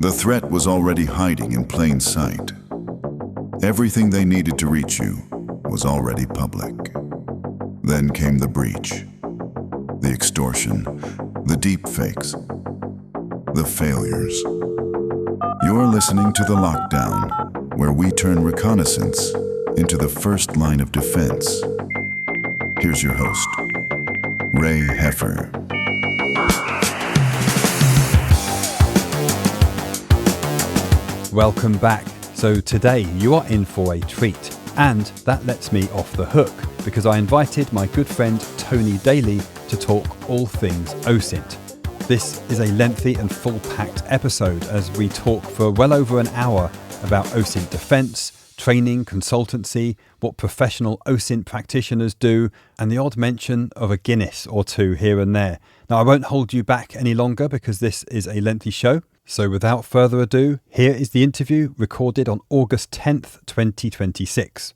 The threat was already hiding in plain sight. Everything they needed to reach you was already public. Then came the breach, the extortion, the deep fakes, the failures. You're listening to The Lockdown, where we turn reconnaissance into the first line of defense. Here's your host, Ray Heffer. Welcome back. So today you are in for a treat, and that lets me off the hook because I invited my good friend Tony Daly to talk all things OSINT. This is a lengthy and full-packed episode as we talk for well over an hour about OSINT defence, training, consultancy, what professional OSINT practitioners do, and the odd mention of a Guinness or two here and there. Now, I won't hold you back any longer because this is a lengthy show. So without further ado, here is the interview recorded on August 10th, 2026.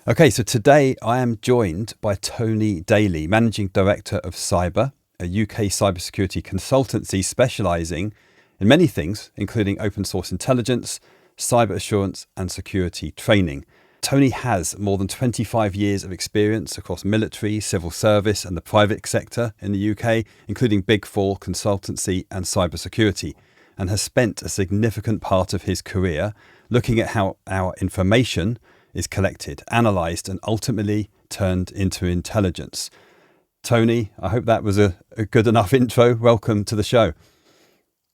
Okay, so today I am joined by Tony Daly, Managing Director of Seiber, a UK cybersecurity consultancy specialising in many things, including open source intelligence, cyber assurance and security training. Tony has more than 25 years of experience across military, civil service and the private sector in the UK, including Big Four consultancy and cybersecurity, and has spent a significant part of his career looking at how our information is collected, analysed and ultimately turned into intelligence. Tony, I hope that was a good enough intro. Welcome to the show.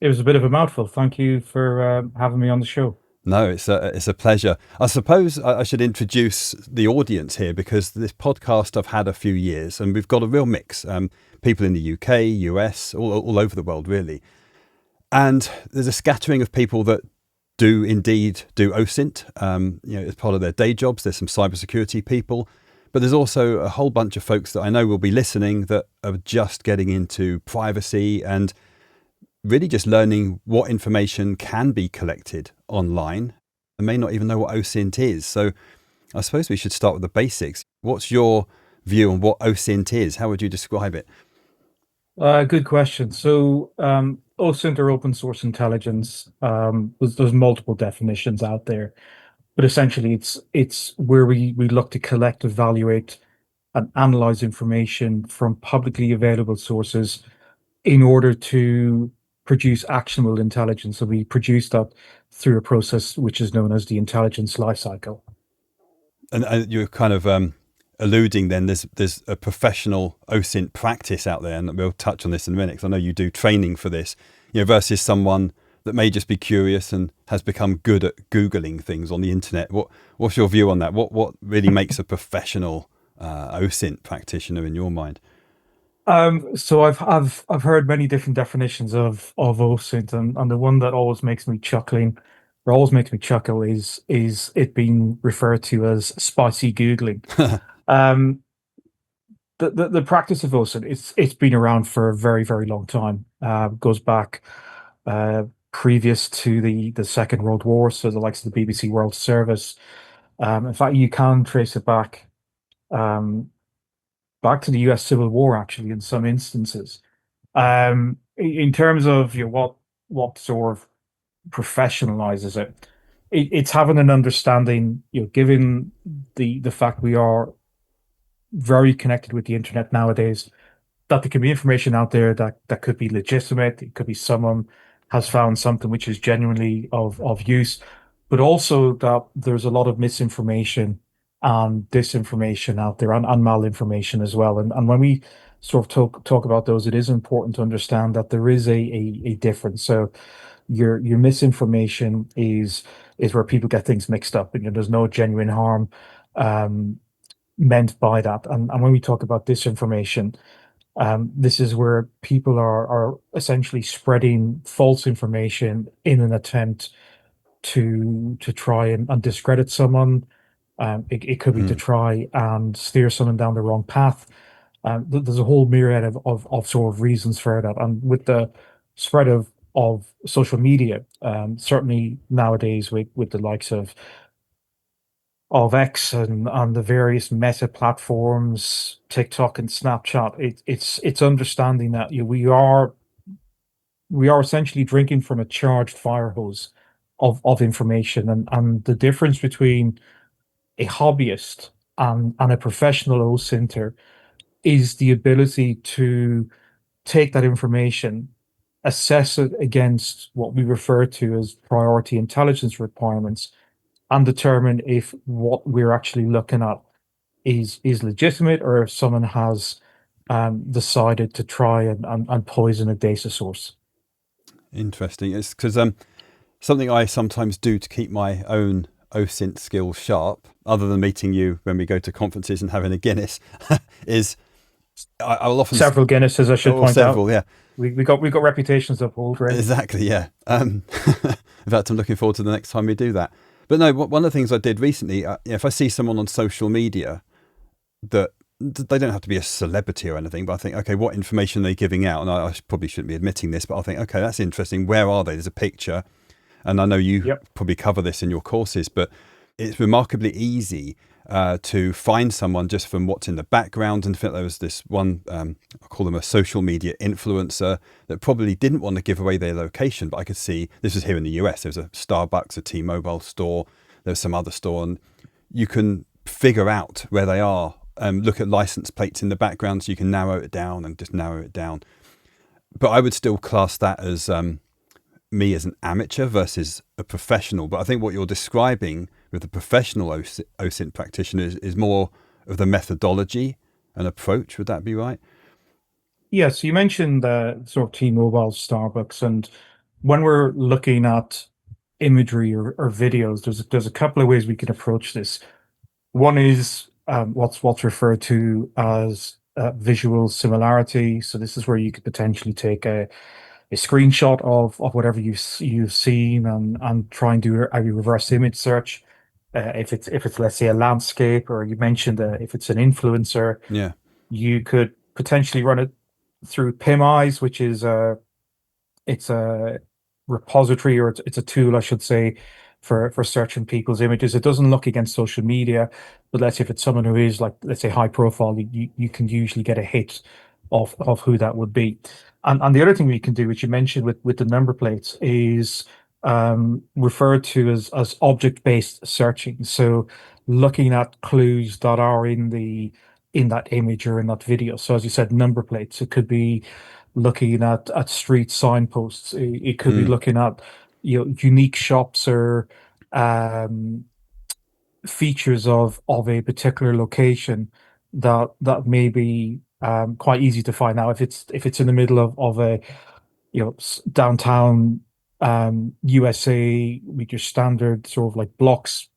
It was a bit of a mouthful. Thank you for having me on the show. No, it's a pleasure. I suppose I should introduce the audience here because this podcast I've had a few years and we've got a real mix. People in the UK, US, all over the world really. And there's a scattering of people that do indeed do OSINT, as part of their day jobs. There's some cybersecurity people, but there's also a whole bunch of folks that I know will be listening that are just getting into privacy and really just learning what information can be collected online and may not even know what OSINT is. So I suppose we should start with the basics. What's your view on what OSINT is? How would you describe it? Good question. So OSINT or open source intelligence, there's multiple definitions out there, but essentially it's where we look to collect, evaluate, and analyze information from publicly available sources in order to produce actionable intelligence. So we produce that through a process which is known as the intelligence lifecycle. And you're kind of alluding then there's a professional OSINT practice out there, and we'll touch on this in a minute because I know you do training for this, versus someone that may just be curious and has become good at Googling things on the internet. What's your view on that? What really makes a professional OSINT practitioner in your mind? So I've heard many different definitions of OSINT, and the one that always makes me chuckle is it being referred to as spicy Googling. The practice of OSINT, it's been around for a very, very long time. Goes back previous to the Second World War, so the likes of the BBC World Service. In fact, you can trace it back to the US Civil War, actually, in some instances. In terms of what sort of professionalizes it's having an understanding, given the fact we are very connected with the internet nowadays, that there can be information out there that could be legitimate. It could be someone has found something which is genuinely of use, but also that there's a lot of misinformation and disinformation out there and malinformation as well. And when we sort of talk about those, it is important to understand that there is a difference. So your misinformation is where people get things mixed up, and there's no genuine harm meant by that. And when we talk about disinformation, this is where people are essentially spreading false information in an attempt to try and discredit someone. It could be to try and steer someone down the wrong path. There's a whole myriad of sort of reasons for that. And with the spread of social media, certainly nowadays with the likes of X and the various meta platforms, TikTok and Snapchat, it's understanding that we are we are essentially drinking from a charged fire hose of information, and the difference between a hobbyist and a professional OSINTer is the ability to take that information, assess it against what we refer to as priority intelligence requirements, and determine if what we're actually looking at is legitimate, or if someone has decided to try and poison a data source. Interesting. It's because something I sometimes do to keep my own OSINT skills sharp, other than meeting you when we go to conferences and having a Guinness, is I'll often Several Guinnesses, I should or point out. several, yeah, We got reputations to uphold, right? exactly, yeah. In fact, I'm looking forward to the next time we do that. But no, one of the things I did recently, if I see someone on social media that they don't have to be a celebrity or anything, but I think, okay, what information are they giving out? And I probably shouldn't be admitting this, but I think, okay, that's interesting. Where are they? There's a picture. And I know you Yep. probably cover this in your courses, but it's remarkably easy to find someone just from what's in the background. And I think there was this one, I call them a social media influencer, that probably didn't want to give away their location, but I could see, this was here in the US, there was a Starbucks, a T-Mobile store, there's some other store, and you can figure out where they are. Look at license plates in the background, so you can narrow it down and just narrow it down. But I would still class that as me as an amateur versus a professional. But I think what you're describing with the professional OSINT practitioner is more of the methodology and approach. Would that be right? Yeah, so you mentioned sort of T-Mobile, Starbucks, and when we're looking at imagery or videos, there's a couple of ways we can approach this. One is what's referred to as visual similarity. So this is where you could potentially take a screenshot of whatever you've seen and try and do a reverse image search. If it's let's say a landscape, or you mentioned if it's an influencer, Yeah. you could potentially run it through PimEyes, which is it's a repository, or it's a tool, I should say, for searching people's images. It doesn't look against social media, but let's say if it's someone who is, like, let's say, high profile, you can usually get a hit of who that would be. And the other thing we can do, which you mentioned with the number plates, is referred to as object-based searching. So looking at clues that are in that image or in that video. So as you said, number plates. It could be looking at street signposts. It could be Mm. looking at unique shops, or um, features of a particular location that may be quite easy to find. Now, if it's in the middle of a downtown USA with your standard sort of like blocks,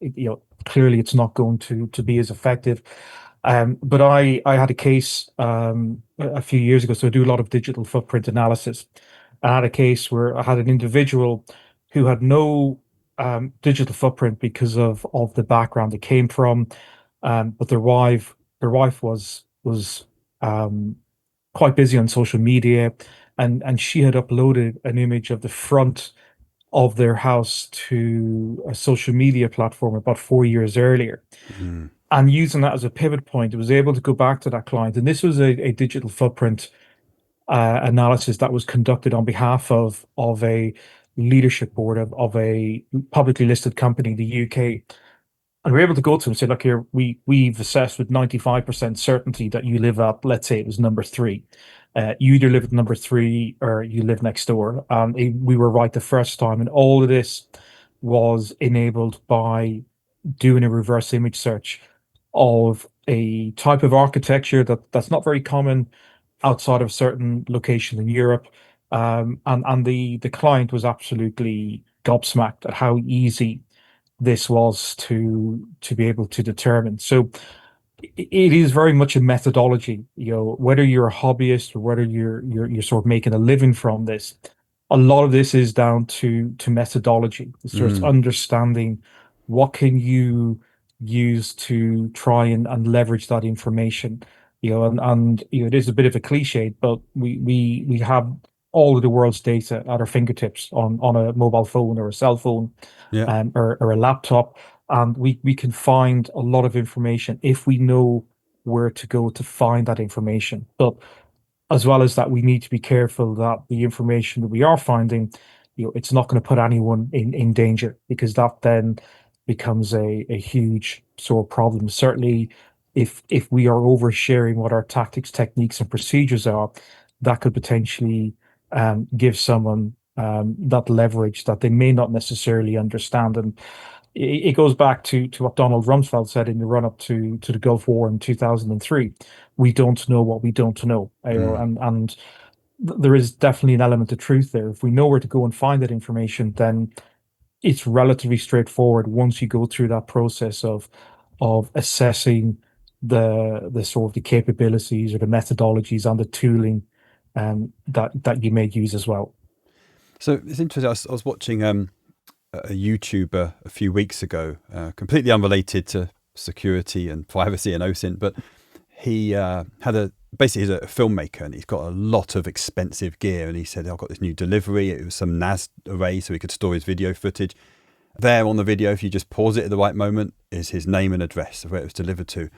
clearly it's not going to be as effective. But I had a case a few years ago, so I do a lot of digital footprint analysis. I had a case where I had an individual who had no digital footprint because of the background they came from, but their wife was um, quite busy on social media, and she had uploaded an image of the front of their house to a social media platform about 4 years earlier. Mm. And using that as a pivot point, it was able to go back to that client. And this was a digital footprint analysis that was conducted on behalf of a leadership board of a publicly listed company in the UK. And we're able to go to them and say, look here, we've assessed with 95% certainty that you live at, let's say it was number three. You either live at number three or you live next door. We were right the first time. And all of this was enabled by doing a reverse image search of a type of architecture that's not very common outside of certain locations in Europe. And the client was absolutely gobsmacked at how easy this was to be able to determine. So it is very much a methodology, whether you're a hobbyist or whether you're sort of making a living from this. A lot of this is down to methodology. It's just Mm. understanding what can you use to try and leverage that information. And it is a bit of a cliche, but we have all of the world's data at our fingertips on a mobile phone or a cell phone, Yeah. or a laptop, and we can find a lot of information if we know where to go to find that information. But as well as that, we need to be careful that the information that we are finding, it's not going to put anyone in danger, because that then becomes a huge sort of problem. Certainly, if we are oversharing what our tactics, techniques, and procedures are, that could potentially give someone that leverage that they may not necessarily understand. And it goes back to what Donald Rumsfeld said in the run up to the Gulf War in 2003. We don't know what we don't know, Mm. and there is definitely an element of truth there. If we know where to go and find that information, then it's relatively straightforward once you go through that process of assessing the sort of the capabilities or the methodologies and the tooling that you may use as well. So it's interesting. I was watching a YouTuber a few weeks ago, completely unrelated to security and privacy and OSINT, but he basically he's a filmmaker and he's got a lot of expensive gear, and he said, I've got this new delivery. It was some NAS array so he could store his video footage. There on the video, if you just pause it at the right moment, is his name and address of where it was delivered to.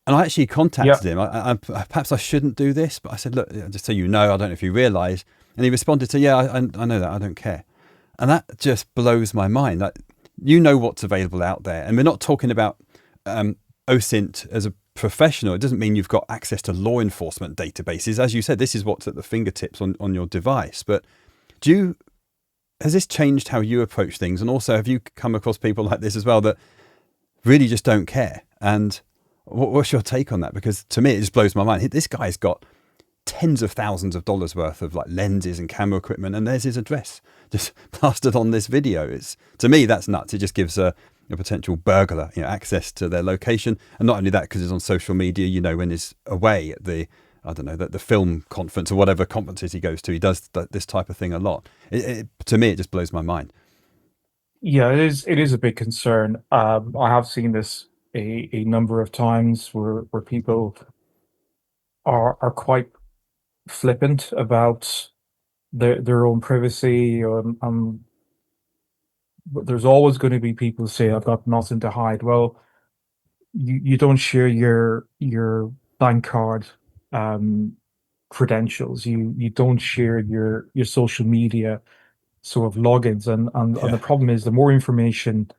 And I actually Yeah, contacted him. Perhaps I shouldn't do this, but I said, look, just so you know, I don't know if you realise. And he responded to, yeah, I know that, I don't care. And that just blows my mind. Like, you know what's available out there. And we're not talking about OSINT as a professional. It doesn't mean you've got access to law enforcement databases. As you said, this is what's at the fingertips on your device. But has this changed how you approach things? And also, have you come across people like this as well that really just don't care? And what's your take on that? Because to me, it just blows my mind. This guy's got tens of thousands of dollars worth of like lenses and camera equipment, and there's his address just plastered on this video. It's, to me, that's nuts. It just gives a potential burglar, access to their location. And not only that, because it's on social media, when he's away at the, I don't know, the film conference or whatever conferences he goes to, he does this type of thing a lot. To me, it just blows my mind. yeah, it is a big concern. I have seen this a number of times where people are quite flippant about their own privacy. But there's always going to be people who say, I've got nothing to hide. Well, you don't share your bank card um, credentials. You don't share your social media sort of logins. And the Yeah. problem is, the more information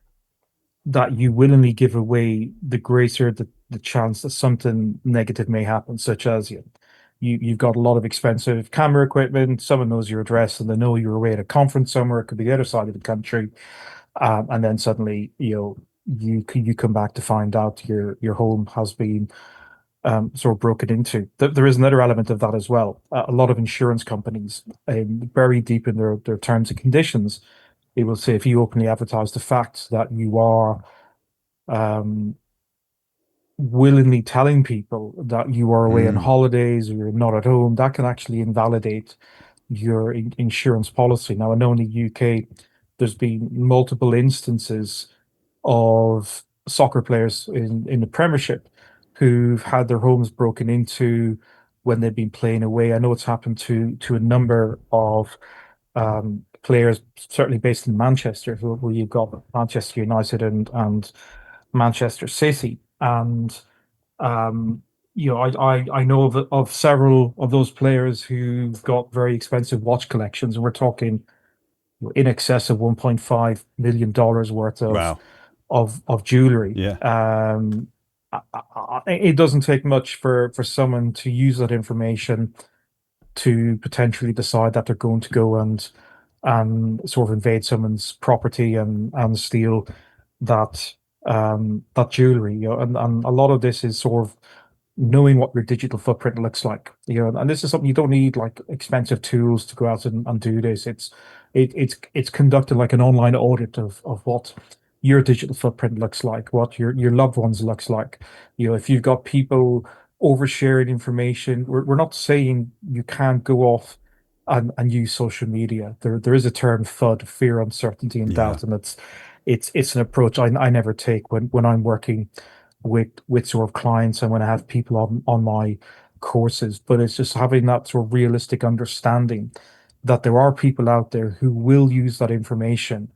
that you willingly give away, the greater the chance that something negative may happen, such as you've got a lot of expensive camera equipment, someone knows your address and they know you're away at a conference somewhere, it could be the other side of the country, and then suddenly you come back to find out your home has been sort of broken into. There is another element of that as well. A lot of insurance companies, very deep in their terms and conditions, they will say, if you openly advertise the fact that you are um, willingly telling people that you are away on Mm. holidays or you're not at home, that can actually invalidate your insurance policy. Now, I know in the UK, there's been multiple instances of soccer players in the Premiership who've had their homes broken into when they've been playing away. I know it's happened to a number of players, certainly based in Manchester, where you've got Manchester United and Manchester City. And um, I know of several of those players who've got very expensive watch collections, and we're talking in excess of $1.5 million worth Wow. of jewelry. Yeah. It doesn't take much for someone to use that information to potentially decide that they're going to go and sort of invade someone's property and steal that that jewelry. And a lot of this is sort of knowing what your digital footprint looks like. And this is something you don't need like expensive tools to go out and do this. It's conducted like an online audit of what your digital footprint looks like, what your loved ones looks like. If you've got people oversharing information, we're not saying you can't go off and use social media. There is a term FUD, fear, uncertainty, and Yeah. doubt, and it's an approach I never take when I'm working with sort of clients and when I have people on my courses. But it's just having that sort of realistic understanding that there are people out there who will use that information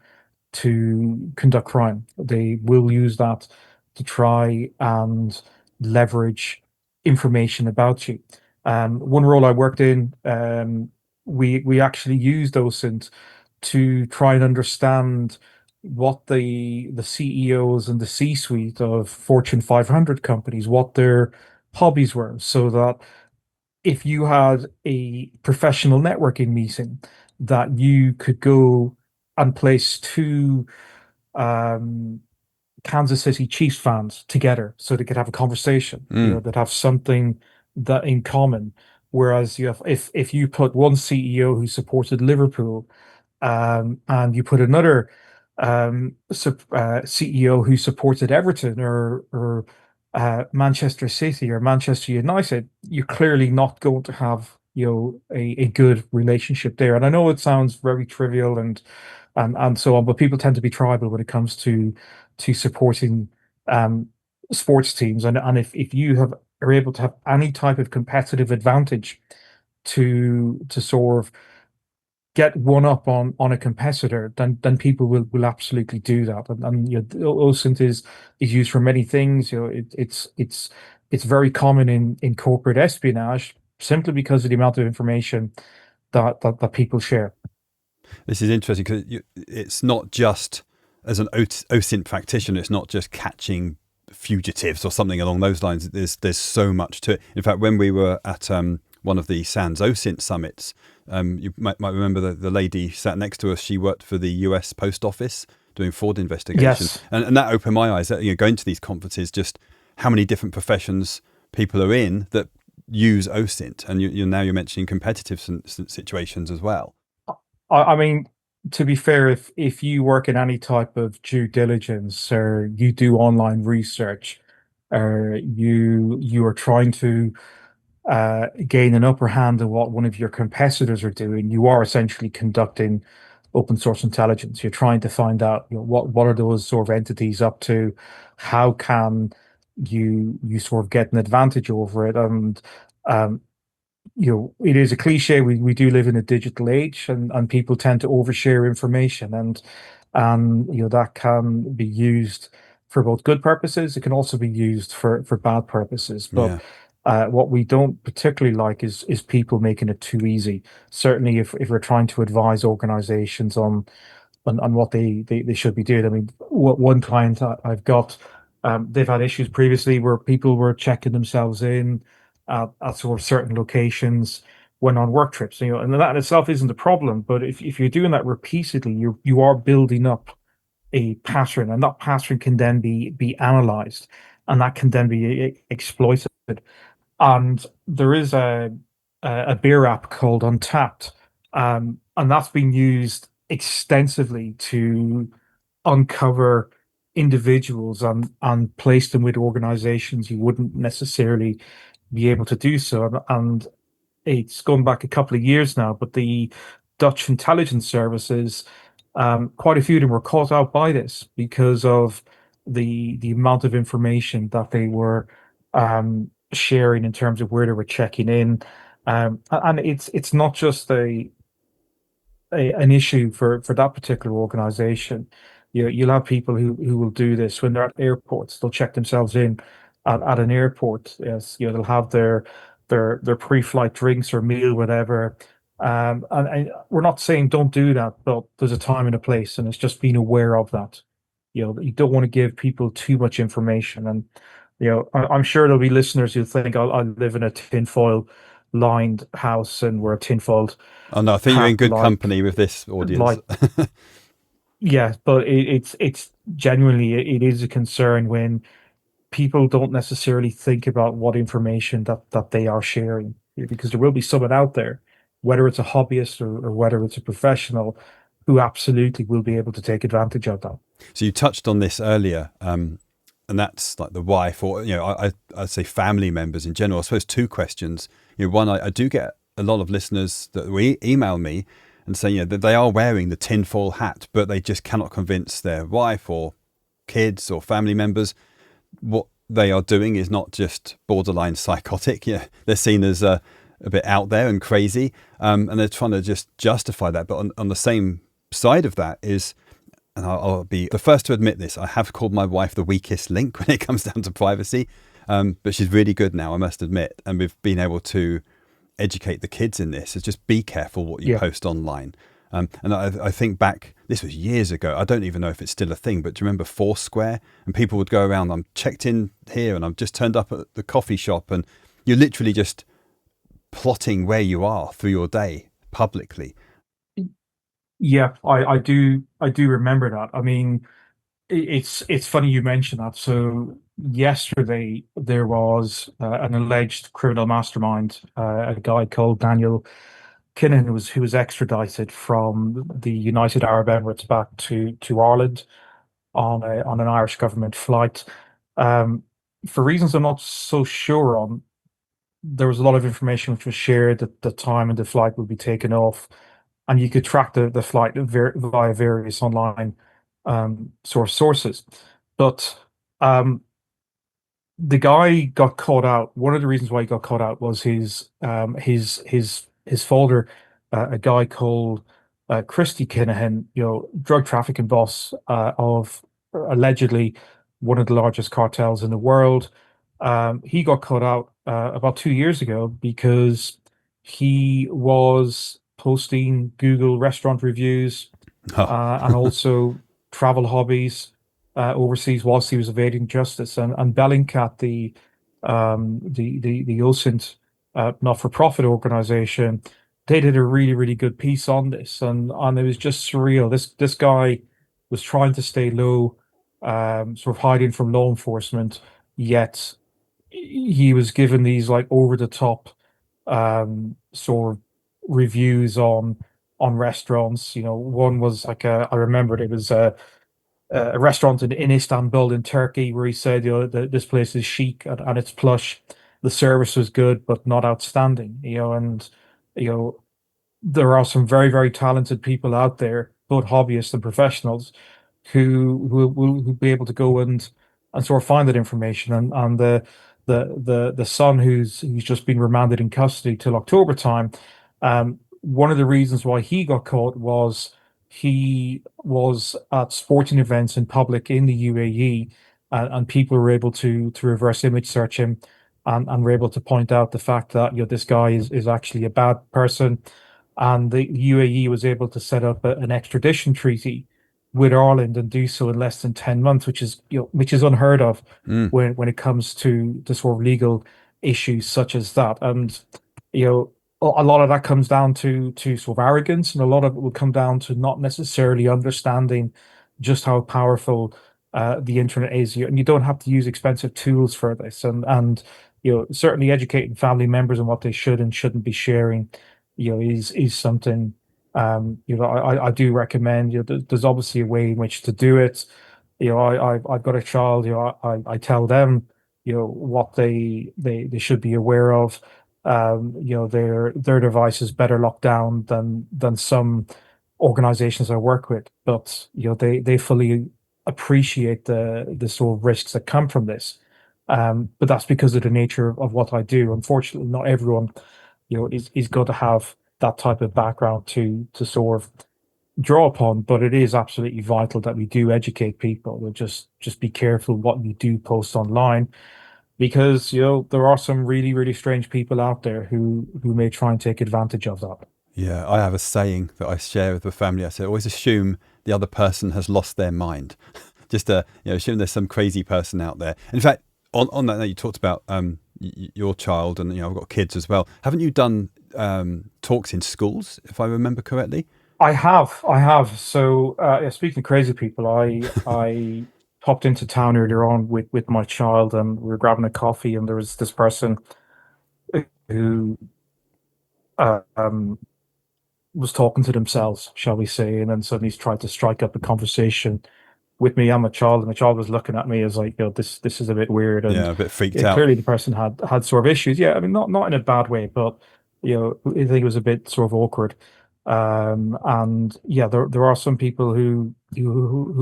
to conduct crime. They will use that to try and leverage information about you. One role I worked in, we actually used OSINT to try and understand what the CEOs and the C-suite of Fortune 500 companies, what their hobbies were, so that if you had a professional networking meeting, that you could go and place two um, Kansas City Chiefs fans together so they could have a conversation. Mm. They'd have something that in common. Whereas you have, if you put one CEO who supported Liverpool, and you put another CEO who supported Everton or Manchester City or Manchester United, you're clearly not going to have a good relationship there. And I know it sounds very trivial and so on, but people tend to be tribal when it comes to supporting um, sports teams. And if you are able to have any type of competitive advantage to sort of get one up on a competitor, then people will absolutely do that. And OSINT is used for many things. It's very common in corporate espionage simply because of the amount of information that people share. This is interesting because it's not just as an OSINT practitioner, it's not just catching fugitives or something along those lines. There's so much to it. In fact, when we were at one of the SANS OSINT summits, you might remember the lady sat next to us. She worked for the US Post Office doing fraud investigation. Yes. And that opened my eyes. That, going to these conferences, just how many different professions people are in that use OSINT. And you're mentioning competitive situations as well. I mean, to be fair, if you work in any type of due diligence or you do online research or you are trying to gain an upper hand on what one of your competitors are doing, you are essentially conducting open source intelligence. You're trying to find out, what are those sort of entities up to? How can you sort of get an advantage over it? And um, it is a cliche. We do live in a digital age, and people tend to overshare information, and that can be used for both good purposes. It can also be used for bad purposes. But Yeah. what we don't particularly like is people making it too easy. Certainly, if we're trying to advise organizations on what they should be doing. I mean, one client I've got, they've had issues previously where people were checking themselves in at sort of certain locations when on work trips. And that in itself isn't a problem, but if you're doing that repeatedly, you are building up a pattern, and that pattern can then be analyzed, and that can then be exploited. And there is a beer app called Untapped, and that's been used extensively to uncover individuals and place them with organizations you wouldn't necessarily be able to do so. And it's gone back a couple of years now, but the Dutch intelligence services, quite a few of them were caught out by this because of the amount of information that they were sharing in terms of where they were checking in. And it's not just an issue for that particular organization. You'll have people who will do this when they're at airports. They'll check themselves in at an airport. Yes, they'll have their pre-flight drinks or meal, whatever. And we're not saying don't do that, but there's a time and a place, and it's just being aware of that. You don't want to give people too much information, and I'm sure there'll be listeners who think I live in a tinfoil lined house and we're a tinfoil Oh no, I think you're in hat good company with this audience. like yeah, but it's genuinely it is a concern when people don't necessarily think about what information that they are sharing, because there will be someone out there, whether it's a hobbyist or whether it's a professional, who absolutely will be able to take advantage of that. So you touched on this earlier, and that's like the wife, or I'd say family members in general. I suppose two questions. One, I do get a lot of listeners that email me and say, that they are wearing the tinfoil hat, but they just cannot convince their wife or kids or family members what they are doing is not just borderline psychotic. They're seen as a bit out there and crazy, and they're trying to just justify that. But on the same side of that is, and I'll be the first to admit this, I have called my wife the weakest link when it comes down to privacy, but she's really good now, I must admit, and we've been able to educate the kids in this is just be careful what you Yeah. post online. And I think back, this was years ago. I don't even know if it's still a thing, but do you remember Foursquare? And people would go around, I'm checked in here and I've just turned up at the coffee shop, and you're literally just plotting where you are through your day publicly. Yeah, I do remember that. I mean, it's funny you mention that. So yesterday there was an alleged criminal mastermind, a guy called Daniel Kinnan, who was extradited from the United Arab Emirates back to Ireland on an Irish government flight. Um, for reasons I'm not so sure on, there was a lot of information which was shared at the time and the flight would be taken off, and you could track the flight via various online sources. But um, the guy got caught out. One of the reasons why he got caught out was his folder. A guy called Christy Kinahan, drug trafficking boss of allegedly one of the largest cartels in the world. He got caught out about 2 years ago because he was posting Google restaurant reviews Oh, and also travel hobbies overseas whilst he was evading justice. And Bellingcat, the OSINT not-for-profit organization, they did a really really good piece on this, and it was just surreal. This guy was trying to stay low, sort of hiding from law enforcement, yet he was given these like over the top sort of reviews on restaurants. One was like I remembered it was a restaurant in Istanbul in Turkey where he said, that this place is chic and it's plush. The service was good, but not outstanding. And you know there are some very, very talented people out there, both hobbyists and professionals, who will be able to go and sort of find that information. And the son who's just been remanded in custody till October time. One of the reasons why he got caught was he was at sporting events in public in the UAE, and people were able to reverse image search him, and were able to point out the fact that this guy is actually a bad person, and the UAE was able to set up an extradition treaty with Ireland and do so in less than 10 months, which is unheard of mm, when it comes to sort of legal issues such as that. And you know a lot of that comes down to sort of arrogance, and a lot of it will come down to not necessarily understanding just how powerful the internet is. And you don't have to use expensive tools for this, and certainly educating family members on what they should and shouldn't be sharing is something I do recommend. There's obviously a way in which to do it. I've got a child. I tell them what they should be aware of. Their device is better locked down than some organizations I work with, but they fully appreciate the sort of risks that come from this. But that's because of the nature of what I do. Unfortunately, not everyone is going to have that type of background to sort of draw upon, but it is absolutely vital that we do educate people. And just be careful what you do post online, because there are some really really strange people out there who may try and take advantage of that. yeah. I have a saying that I share with the family. I say, always assume the other person has lost their mind. Just assume there's some crazy person out there. In fact, on that note, you talked about your child, and I've got kids as well. Haven't you done talks in schools, if I remember correctly? I have. So, yeah, speaking of crazy people, I popped into town earlier on with my child, and we were grabbing a coffee, and there was this person who um, was talking to themselves, shall we say, and then suddenly tried to strike up a conversation with me and my child, and my child was looking at me as like, this is a bit weird. And Yeah, a bit freaked yeah, out. clearly the person had sort of issues. Yeah, I mean, not in a bad way, but I think it was a bit sort of awkward. And yeah, there are some people who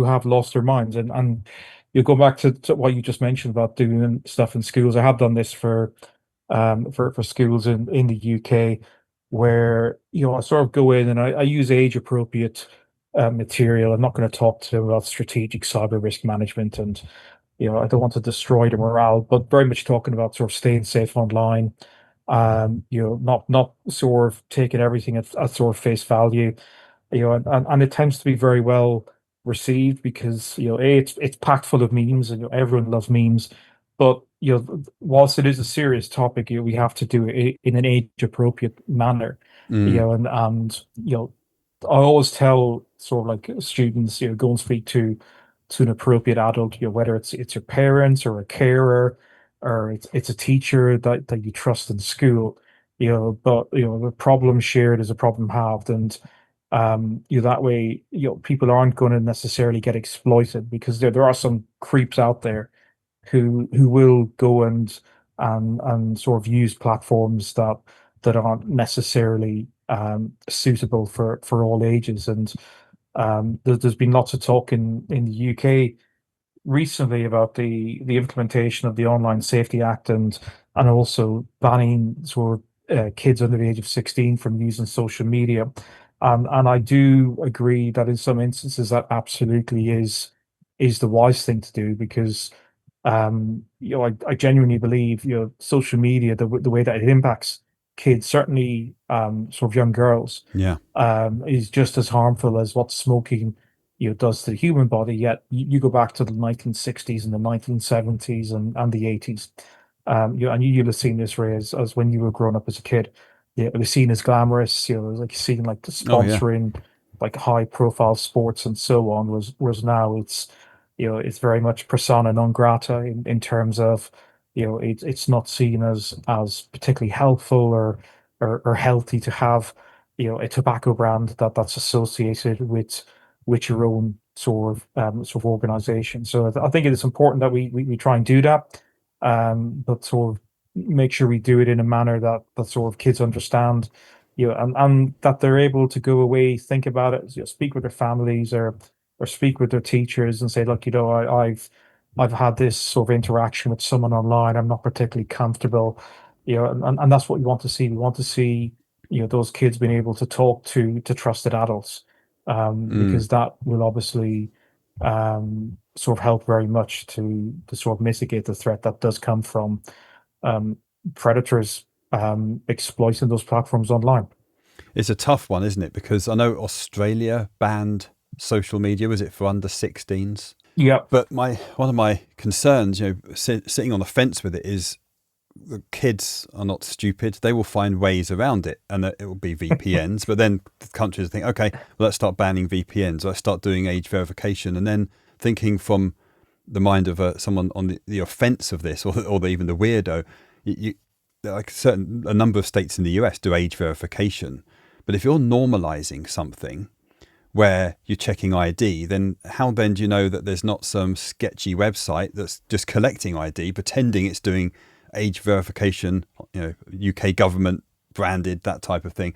have lost their minds, and you go back to what you just mentioned about doing stuff in schools. I have done this for schools in the UK, where I sort of go in and I use age appropriate material. I'm not going to talk to them about strategic cyber risk management, and I don't want to destroy the morale, but very much talking about sort of staying safe online, not sort of taking everything at sort of face value, and it tends to be very well received because it's packed full of memes, and everyone loves memes. But whilst it is a serious topic, we have to do it in an age appropriate manner. Mm. And I always tell sort of like students, go and speak to an appropriate adult, whether it's your parents or a carer or it's a teacher that you trust in school, but the problem shared is a problem halved, and that way, people aren't going to necessarily get exploited because there are some creeps out there who will go and sort of use platforms that aren't necessarily suitable for all ages. And there's been lots of talk in the UK recently about the implementation of the Online Safety Act, and also banning sort of kids under the age of 16 from using social media. And I do agree that in some instances that absolutely is the wise thing to do because I genuinely believe social media, the way that it impacts kids, certainly sort of young girls, Yeah. is just as harmful as what smoking does to the human body. Yet you go back to the 1960s and the 1970s and the 80s, and you'll have seen this, Ray, as when you were growing up as a kid. Yeah, it was seen as glamorous. Like seeing like the Oh yeah. sponsoring like high profile sports and so on was now it's very much persona non grata in terms of it's not seen as particularly helpful or healthy to have a tobacco brand that's associated with your own sort of organization. So I think it is important that we try and do that, but sort of make sure we do it in a manner that sort of kids understand, and that they're able to go away, think about it, speak with their families or speak with their teachers and say, look, I've had this sort of interaction with someone online. I'm not particularly comfortable, and that's what we want to see. We want to see, those kids being able to talk to trusted adults, Mm. because that will obviously sort of help very much to sort of mitigate the threat that does come from um, predators exploiting those platforms online. It's a tough one, isn't it? Because I know Australia banned social media. Was it for under 16s? Yeah. But my one of my concerns, sitting on the fence with it, is the kids are not stupid. They will find ways around it, and it will be VPNs. But then the countries think, okay, well, let's start banning VPNs. Let's start doing age verification, and then thinking from the mind of someone on the offence of this, or even the weirdo. Like a number of states in the US do age verification, but if you're normalizing something where you're checking ID, then how then do you know that there's not some sketchy website that's just collecting ID, pretending it's doing age verification, UK government branded, that type of thing.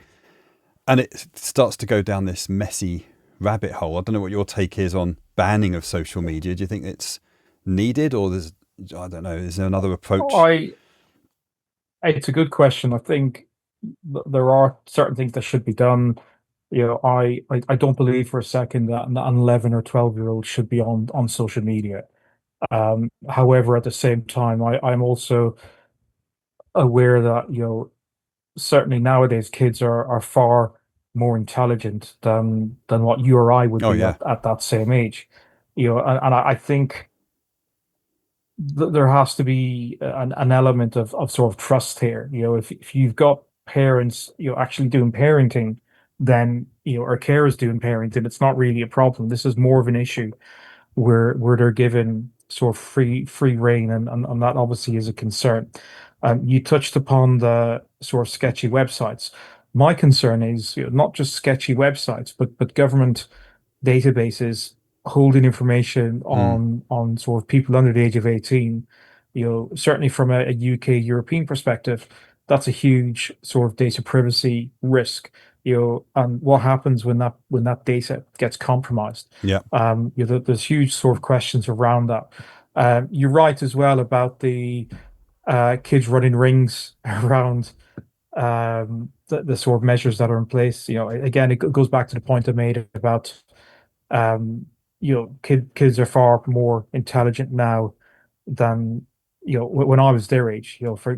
And it starts to go down this messy rabbit hole. I don't know what your take is on banning of social media. Do you think it's needed, or I don't know, is there another approach? I It's a good question. I think there are certain things that should be done. I don't believe for a second that an 11 or 12-year-old should be on social media. However, at the same time, I'm also aware that certainly nowadays kids are far more intelligent than what you or I would Oh be yeah. at that same age. And I think there has to be an element of sort of trust here. If you've got parents, actually doing parenting, then or carers doing parenting, it's not really a problem. This is more of an issue where they're given sort of free reign, and that obviously is a concern. You touched upon the sort of sketchy websites. My concern is not just sketchy websites, but government databases holding information Mm. on sort of people under the age of 18. Certainly from a UK European perspective, that's a huge sort of data privacy risk. And what happens when that data gets compromised? Yeah. There's huge sort of questions around that. You're right as well about the kids running rings around the sort of measures that are in place. Again, it goes back to the point I made about kids are far more intelligent now than when I was their age, for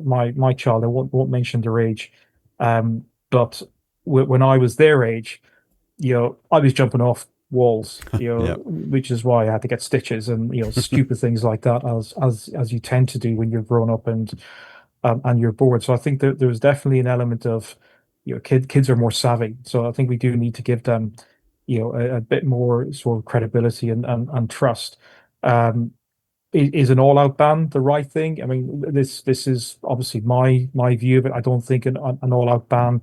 my child, I won't mention their age, but when I was their age, I was jumping off walls, Yeah. which is why I had to get stitches and stupid things like that, as you tend to do when you're grown up and you're bored. So I think that there's definitely an element of kids are more savvy, so I think we do need to give them a bit more sort of credibility and trust. Um, is an all-out ban the right thing? I mean, this is obviously my view of it. I don't think an all-out ban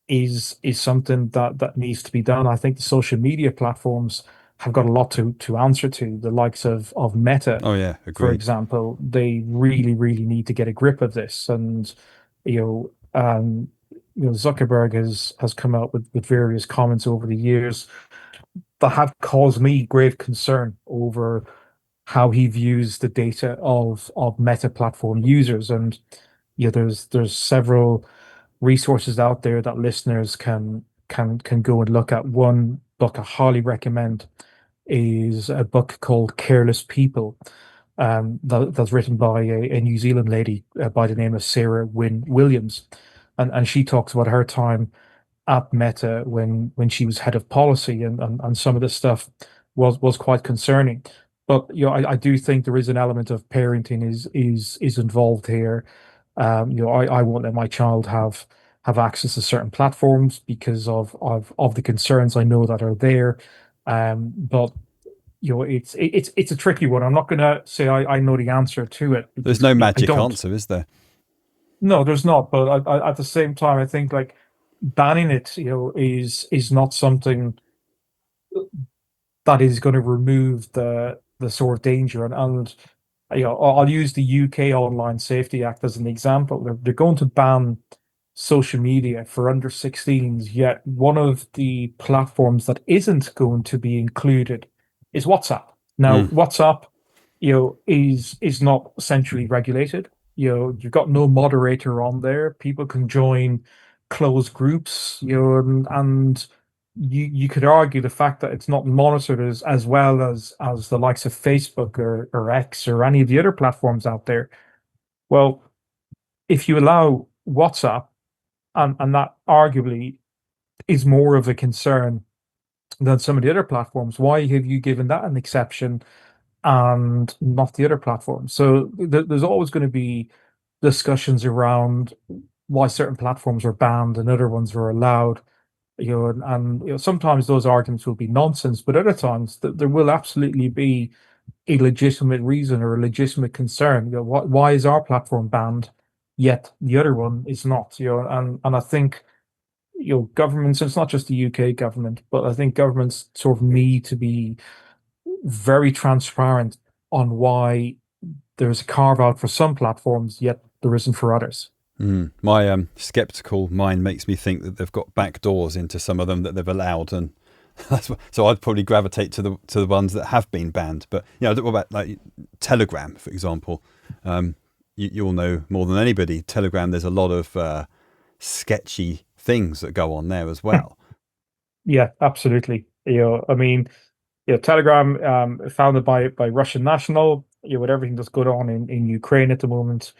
is something that needs to be done. I think the social media platforms have got a lot to answer to. The likes of Meta, Oh yeah, for agreed. example, they really need to get a grip of this. And you Zuckerberg has come out with various comments over the years that have caused me grave concern over how he views the data of Meta platform users. And there's several resources out there that listeners can go and look at. One book I highly recommend is a book called Careless People, that's written by a New Zealand lady by the name of Sarah Wynne Williams, and she talks about her time at Meta when she was head of policy, and some of the stuff was quite concerning. But I do think there is an element of parenting is involved here. I won't let my child have access to certain platforms because of the concerns I know that are there. But it's a tricky one. I'm not going to say I know the answer to it There's because no I magic don't. answer, is there? No, there's not. But at the same time, I think like banning it, is not something that is going to remove the sort of danger. And I'll use the UK Online Safety Act as an example. They're going to ban social media for under 16s, yet one of the platforms that isn't going to be included is WhatsApp. Now, Mm. WhatsApp, is not centrally regulated. You've got no moderator on there. People can join closed groups, and you could argue the fact that it's not monitored as well as the likes of Facebook or X or any of the other platforms out there. Well, if you allow WhatsApp, and that arguably is more of a concern than some of the other platforms, why have you given that an exception and not the other platforms? So there's always going to be discussions around why certain platforms are banned and other ones are allowed. Sometimes those arguments will be nonsense, but other times there will absolutely be a legitimate reason or a legitimate concern. Why is our platform banned, yet the other one is not? And I think governments. It's not just the UK government, but I think governments sort of need to be very transparent on why there's a carve out for some platforms, yet there isn't for others. Mm. My skeptical mind makes me think that they've got back doors into some of them that they've allowed, and so I'd probably gravitate to the ones that have been banned. But what about like Telegram, for example? You all know more than anybody. Telegram, there's a lot of sketchy things that go on there as well. Yeah, absolutely. I mean, Telegram, founded by Russian national. With everything that's going on in Ukraine at the moment,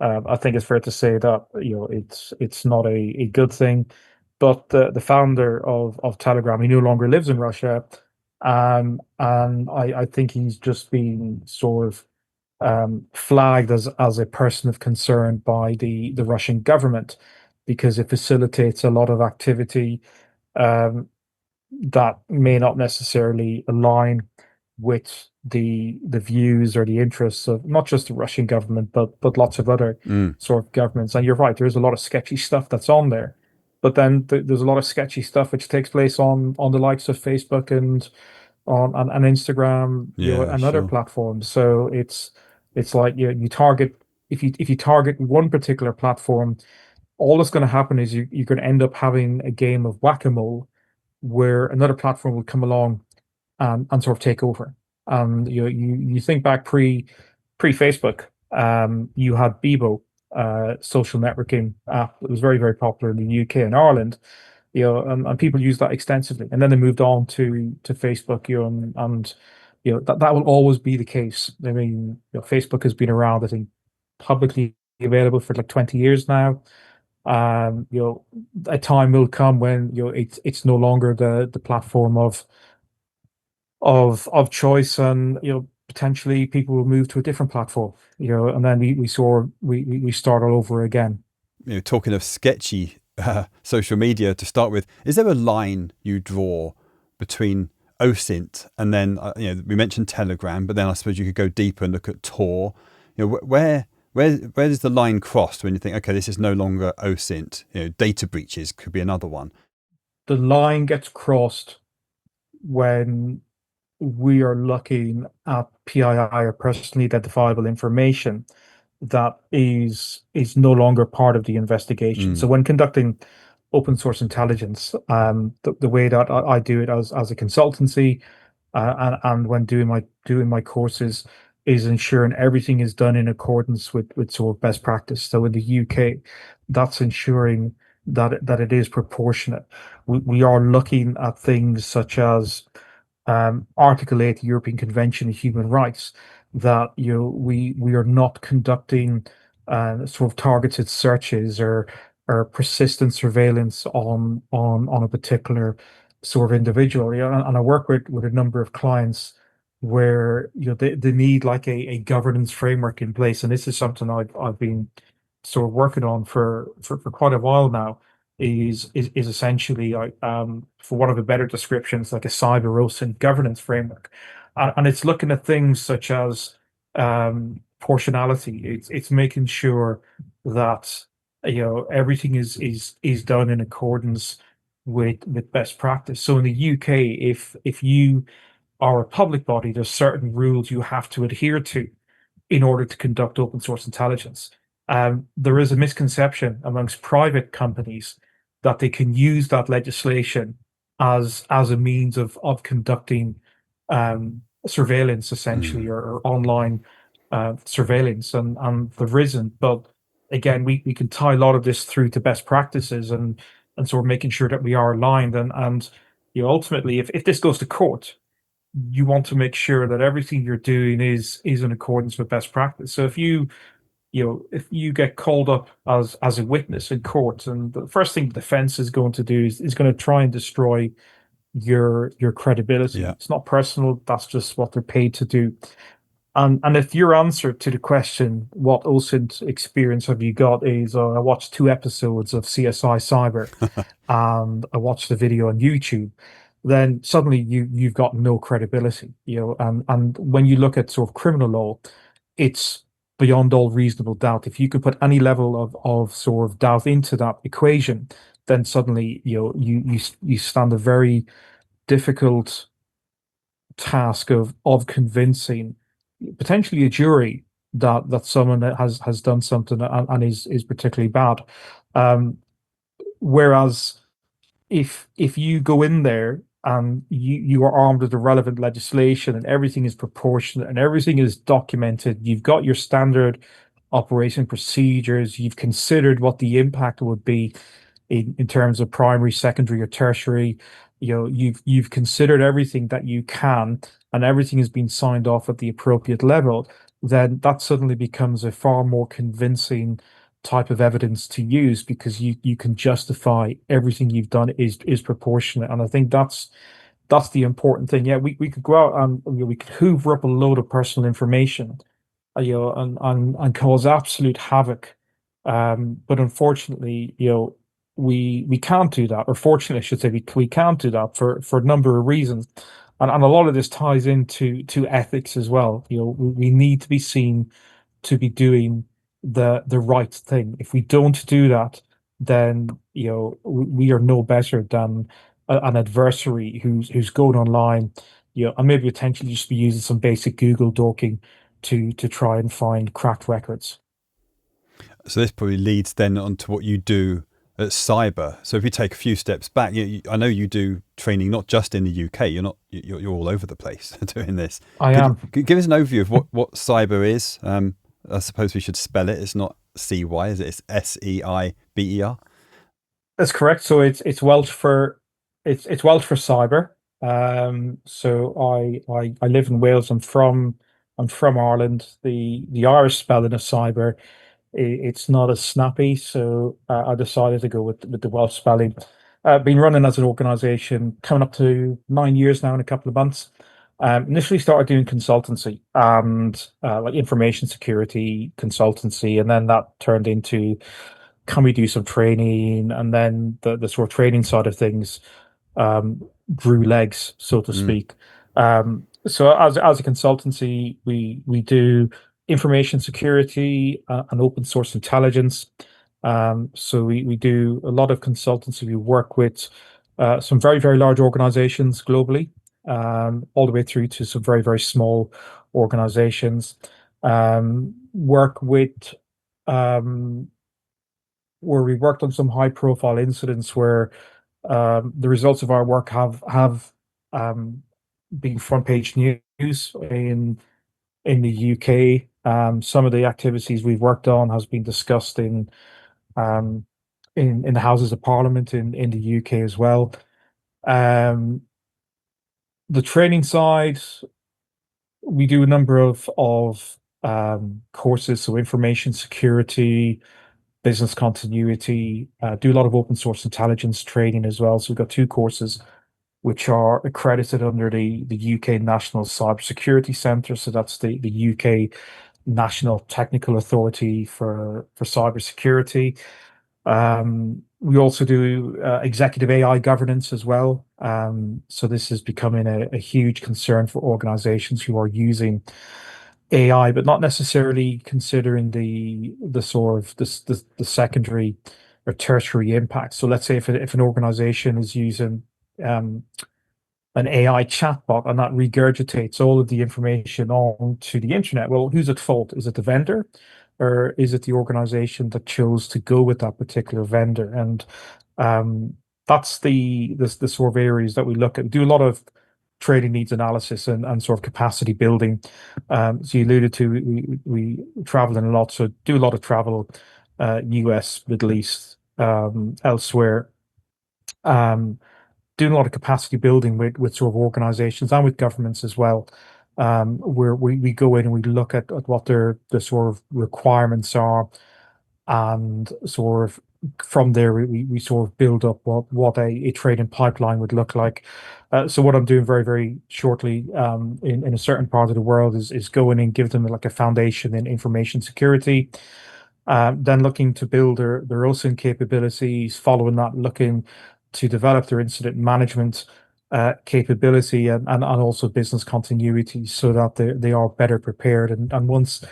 I think it's fair to say that it's not a good thing. But the founder of Telegram, he no longer lives in Russia, and I think he's just been sort of flagged as a person of concern by the Russian government because it facilitates a lot of activity um, that may not necessarily align with the views or the interests of not just the Russian government, but lots of other Mm. sort of governments. And you're right, there's a lot of sketchy stuff that's on there. But then there's a lot of sketchy stuff which takes place on the likes of Facebook and Instagram, Yeah, and other sure. platforms. So it's like you target if you target one particular platform, all that's going to happen is you're going to end up having a game of whack-a-mole where another platform will come along and sort of take over. And you think back pre Facebook, you had Bebo, social networking app that was very popular in the UK and Ireland, and people used that extensively. And then they moved on to Facebook, and that will always be the case. I mean, Facebook has been around, I think, publicly available for like 20 years now. A time will come when it's no longer the platform of choice, and potentially people will move to a different platform. And then we start all over again. Talking of sketchy social media to start with, is there a line you draw between OSINT and then we mentioned Telegram, but then I suppose you could go deeper and look at Tor. Where does the line cross when you think, okay, this is no longer OSINT? Data breaches could be another one. The line gets crossed when we are looking at PII, or personally identifiable information, that is no longer part of the investigation. So when conducting open source intelligence, the way that I do it as a consultancy, and when doing my courses, is ensuring everything is done in accordance with sort of best practice. So in the UK, that's ensuring that it is proportionate. We are looking at things such as Article 8, the European Convention of Human Rights, that we are not conducting sort of targeted searches or persistent surveillance on a particular sort of individual. And I work with a number of clients where they need like a governance framework in place, and this is something I've been sort of working on for quite a while now. Is essentially for one of the better descriptions, like a cyber OSINT governance framework, and it's looking at things such as proportionality. It's making sure that everything is done in accordance with best practice. So in the UK, if you are a public body, there's certain rules you have to adhere to in order to conduct open source intelligence. There is a misconception amongst private companies that they can use that legislation as a means of conducting surveillance, essentially, or online surveillance, and there isn't. But again, we can tie a lot of this through to best practices, and sort of making sure that we are aligned, and ultimately, if this goes to court, you want to make sure that everything you're doing is in accordance with best practice. So if you get called up as a witness in court, and the first thing the defense is going to do is going to try and destroy your credibility. Yeah. It's not personal. That's just what they're paid to do. And if your answer to the question, what OSINT experience have you got, is I watched 2 episodes of CSI Cyber and I watched the video on YouTube, then suddenly you've got no credibility. And when you look at sort of criminal law, it's beyond all reasonable doubt. If you could put any level of sort of doubt into that equation, then suddenly you stand a very difficult task of convincing potentially a jury that someone has done something and is particularly bad. Whereas if you go in there and you are armed with the relevant legislation, and everything is proportionate and everything is documented, you've got your standard operation procedures, you've considered what the impact would be in terms of primary, secondary, or tertiary. You've considered everything that you can, and everything has been signed off at the appropriate level, then that suddenly becomes a far more convincing type of evidence to use, because you can justify everything you've done is proportionate. And I think that's the important thing. Yeah, we could go out and we could hoover up a load of personal information, and cause absolute havoc. But unfortunately, we can't do that, or fortunately, I should say, we can't do that for a number of reasons. And a lot of this ties into ethics as well. We need to be seen to be doing the right thing. If we don't do that, then we are no better than an adversary who's going online, and maybe potentially just be using some basic Google dorking to try and find cracked records. So this probably leads then on to what you do at Seiber. So if we take a few steps back, I know you do training not just in the UK. You're all over the place doing this. I am. Give us an overview of what Seiber is. I suppose we should spell it. It's not CY, is it? It's SEIBER. That's correct. So it's Welsh for cyber. So I live in Wales. I'm from Ireland. The Irish spelling of cyber, it's not as snappy, so I decided to go with the Welsh spelling. Been running as an organization coming up to 9 years now in a couple of months. Initially started doing consultancy and like information security consultancy, and then that turned into, can we do some training? And then the sort of training side of things grew legs, so to Mm. speak. So as a consultancy, we do information security and open source intelligence. So we do a lot of consultancy. We work with some very, very large organizations globally, all the way through to some very, very small organizations. Work with where we worked on some high profile incidents where the results of our work have um, been front page news in the UK. Some of the activities we've worked on has been discussed um, in the Houses of Parliament in the UK as well. Um, the training side, we do a number of courses, so information security, business continuity, do a lot of open source intelligence training as well. So we've got two courses which are accredited under the UK National Cybersecurity Centre. So that's the UK National Technical Authority for cybersecurity. We also do executive AI governance as well. So this is becoming a huge concern for organizations who are using AI, but not necessarily considering the sort of the secondary or tertiary impact. So let's say if an organization is using um, an AI chatbot and that regurgitates all of the information onto the internet. Well, who's at fault? Is it the vendor, or is it the organization that chose to go with that particular vendor? And um, that's the sort of areas that we look at. We do a lot of trading needs analysis and sort of capacity building. So you alluded to, we travel in a lot, so do a lot of travel, US, Middle East, elsewhere. Um, Doing a lot of capacity building with sort of organizations and with governments as well, where we go in and we look at what the sort of requirements are, and sort of from there we sort of build up what a trading pipeline would look like. So what I'm doing very, very shortly in a certain part of the world is go in and give them like a foundation in information security. Then looking to build their OSINT capabilities, following that, looking to develop their incident management capability and also business continuity so that they are better prepared. And once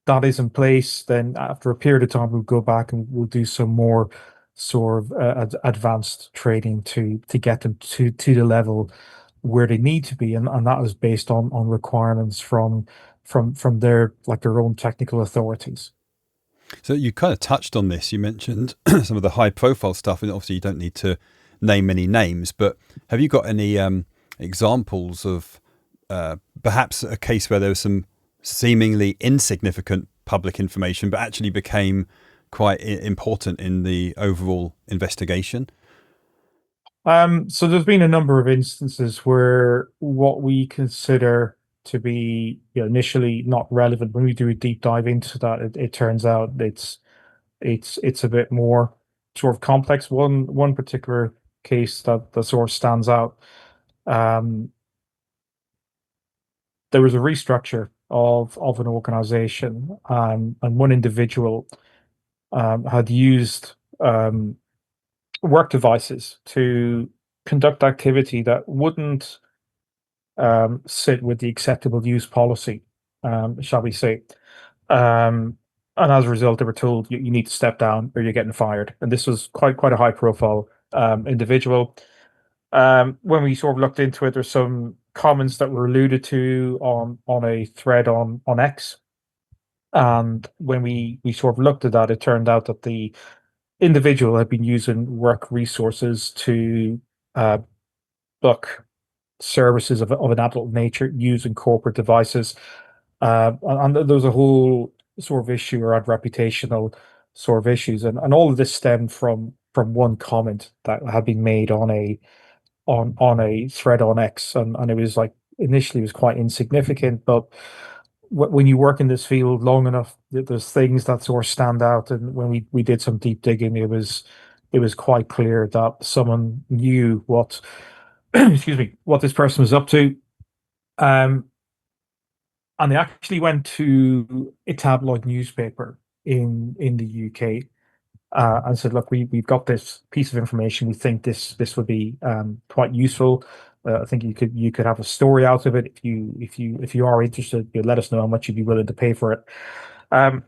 that is in place, then after a period of time, we'll go back and we'll do some more sort of advanced training to get them to the level where they need to be, and that is based on requirements from their like their own technical authorities. So you kind of touched on this. You mentioned some of the high profile stuff, and obviously you don't need to name any names, but have you got any examples of perhaps a case where there was some seemingly insignificant public information, but actually became quite important in the overall investigation? So there's been a number of instances where what we consider to be, initially not relevant, when we do a deep dive into that, it turns out it's a bit more sort of complex. One particular case that sort of stands out. Um, there was a restructure of an organization, and one individual had used work devices to conduct activity that wouldn't sit with the acceptable use policy, shall we say. Um, and as a result, they were told you need to step down or you're getting fired. And this was quite a high profile individual. When we sort of looked into it, there's some comments that were alluded to on a thread on X. And when we sort of looked at that, it turned out that the individual had been using work resources to uh, book services of an adult nature using corporate devices. And there was a whole sort of issue around reputational sort of issues. And all of this stemmed from one comment that had been made on a thread on X, and it was like initially it was quite insignificant, but when you work in this field long enough, there's things that sort of stand out. And when we did some deep digging, it was quite clear that someone knew what excuse me, what this person was up to. Um, and they actually went to a tabloid newspaper in the UK, and said, "Look, we've got this piece of information. We think this would be quite useful. I think you could have a story out of it if you are interested. You let us know how much you'd be willing to pay for it." Um,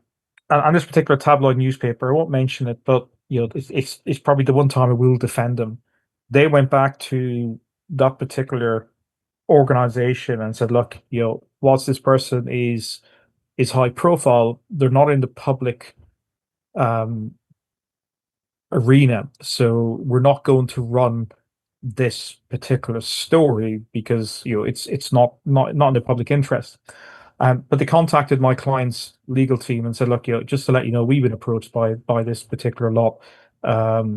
and this particular tabloid newspaper, I won't mention it, but it's probably the one time I will defend them. They went back to that particular organization and said, "Look, whilst this person is high profile, they're not in the public um, arena. So we're not going to run this particular story because it's not in the public interest." But they contacted my client's legal team and said, "Look, just to let you know, we've been approached by this particular lot.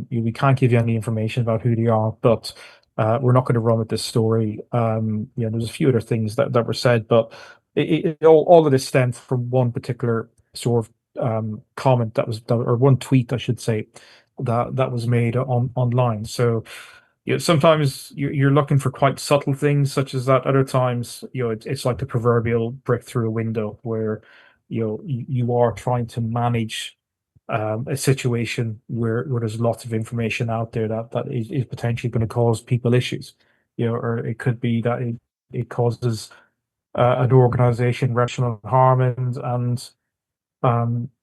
We can't give you any information about who they are, but we're not going to run with this story." There's a few other things that were said, but all of this stemmed from one particular sort of comment or one tweet, I should say, that was made online. So sometimes you're looking for quite subtle things such as that. Other times, it's like the proverbial brick through a window where you are trying to manage a situation where there's lots of information out there that is potentially going to cause people issues. Or it could be that it causes an organization reputational harm, and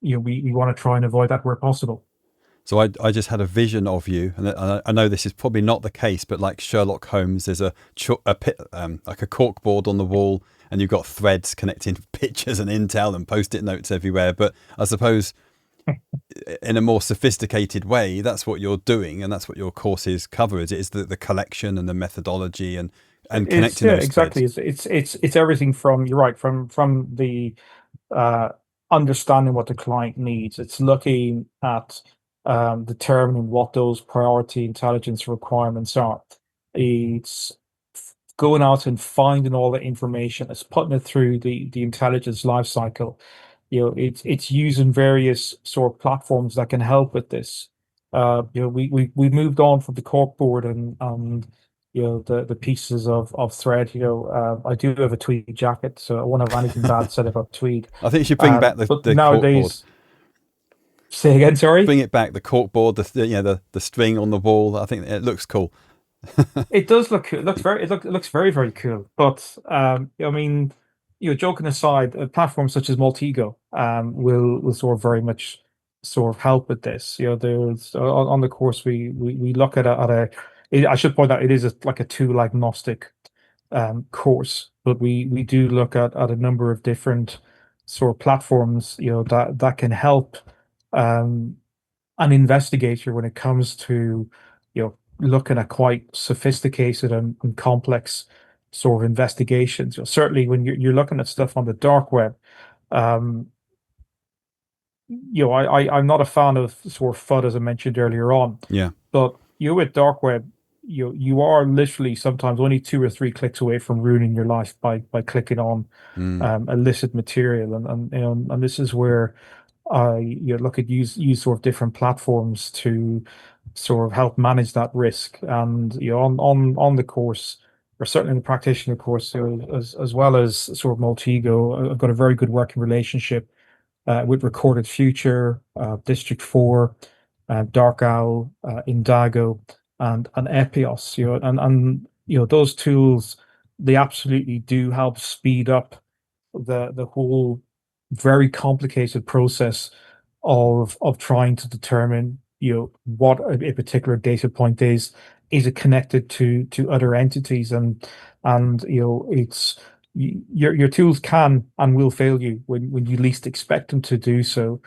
we want to try and avoid that where possible. So I just had a vision of you, and I know this is probably not the case, but like Sherlock Holmes, there's like a cork board on the wall, and you've got threads connecting pictures and intel and post-it notes everywhere. But I suppose in a more sophisticated way, that's what you're doing, and that's what your courses cover. It is the collection and the methodology and connecting those exactly. threads. It's everything from, you're right, from the uh, understanding what the client needs. It's looking at determining what those priority intelligence requirements are. It's going out and finding all the information. It's putting it through the intelligence life cycle. It's using various sort of platforms that can help with this. We moved on from the corkboard and the pieces of thread. I do have a tweed jacket, so I won't have anything bad said about tweed. I think you should bring back the But cork board. nowadays, say again, sorry. Bring it back, the cork board, the string on the wall. I think it looks cool. It does look cool. It looks very, very cool. But I mean, joking aside, platforms such as Maltego will sort of very much sort of help with this. There's on the course we look I should point out it is like a tool agnostic course, but we do look at a number of different sort of platforms, that can help um an investigator when it comes to looking at quite sophisticated and complex sort of investigations. Certainly when you're looking at stuff on the dark web, um, I'm not a fan of sort of FUD, as I mentioned earlier on, Yeah. but with dark web, you are literally sometimes only 2 or 3 clicks away from ruining your life by clicking on illicit material, and this is where I look at use sort of different platforms to sort of help manage that risk. And on the course, or certainly in the practitioner course, as well as sort of Maltego, I've got a very good working relationship with Recorded Future, District 4, Dark Owl, Indago, and Epios. Those tools, they absolutely do help speed up the whole very complicated process of trying to determine what a particular data point is it connected to other entities, and it's your tools can and will fail you when you least expect them to do so.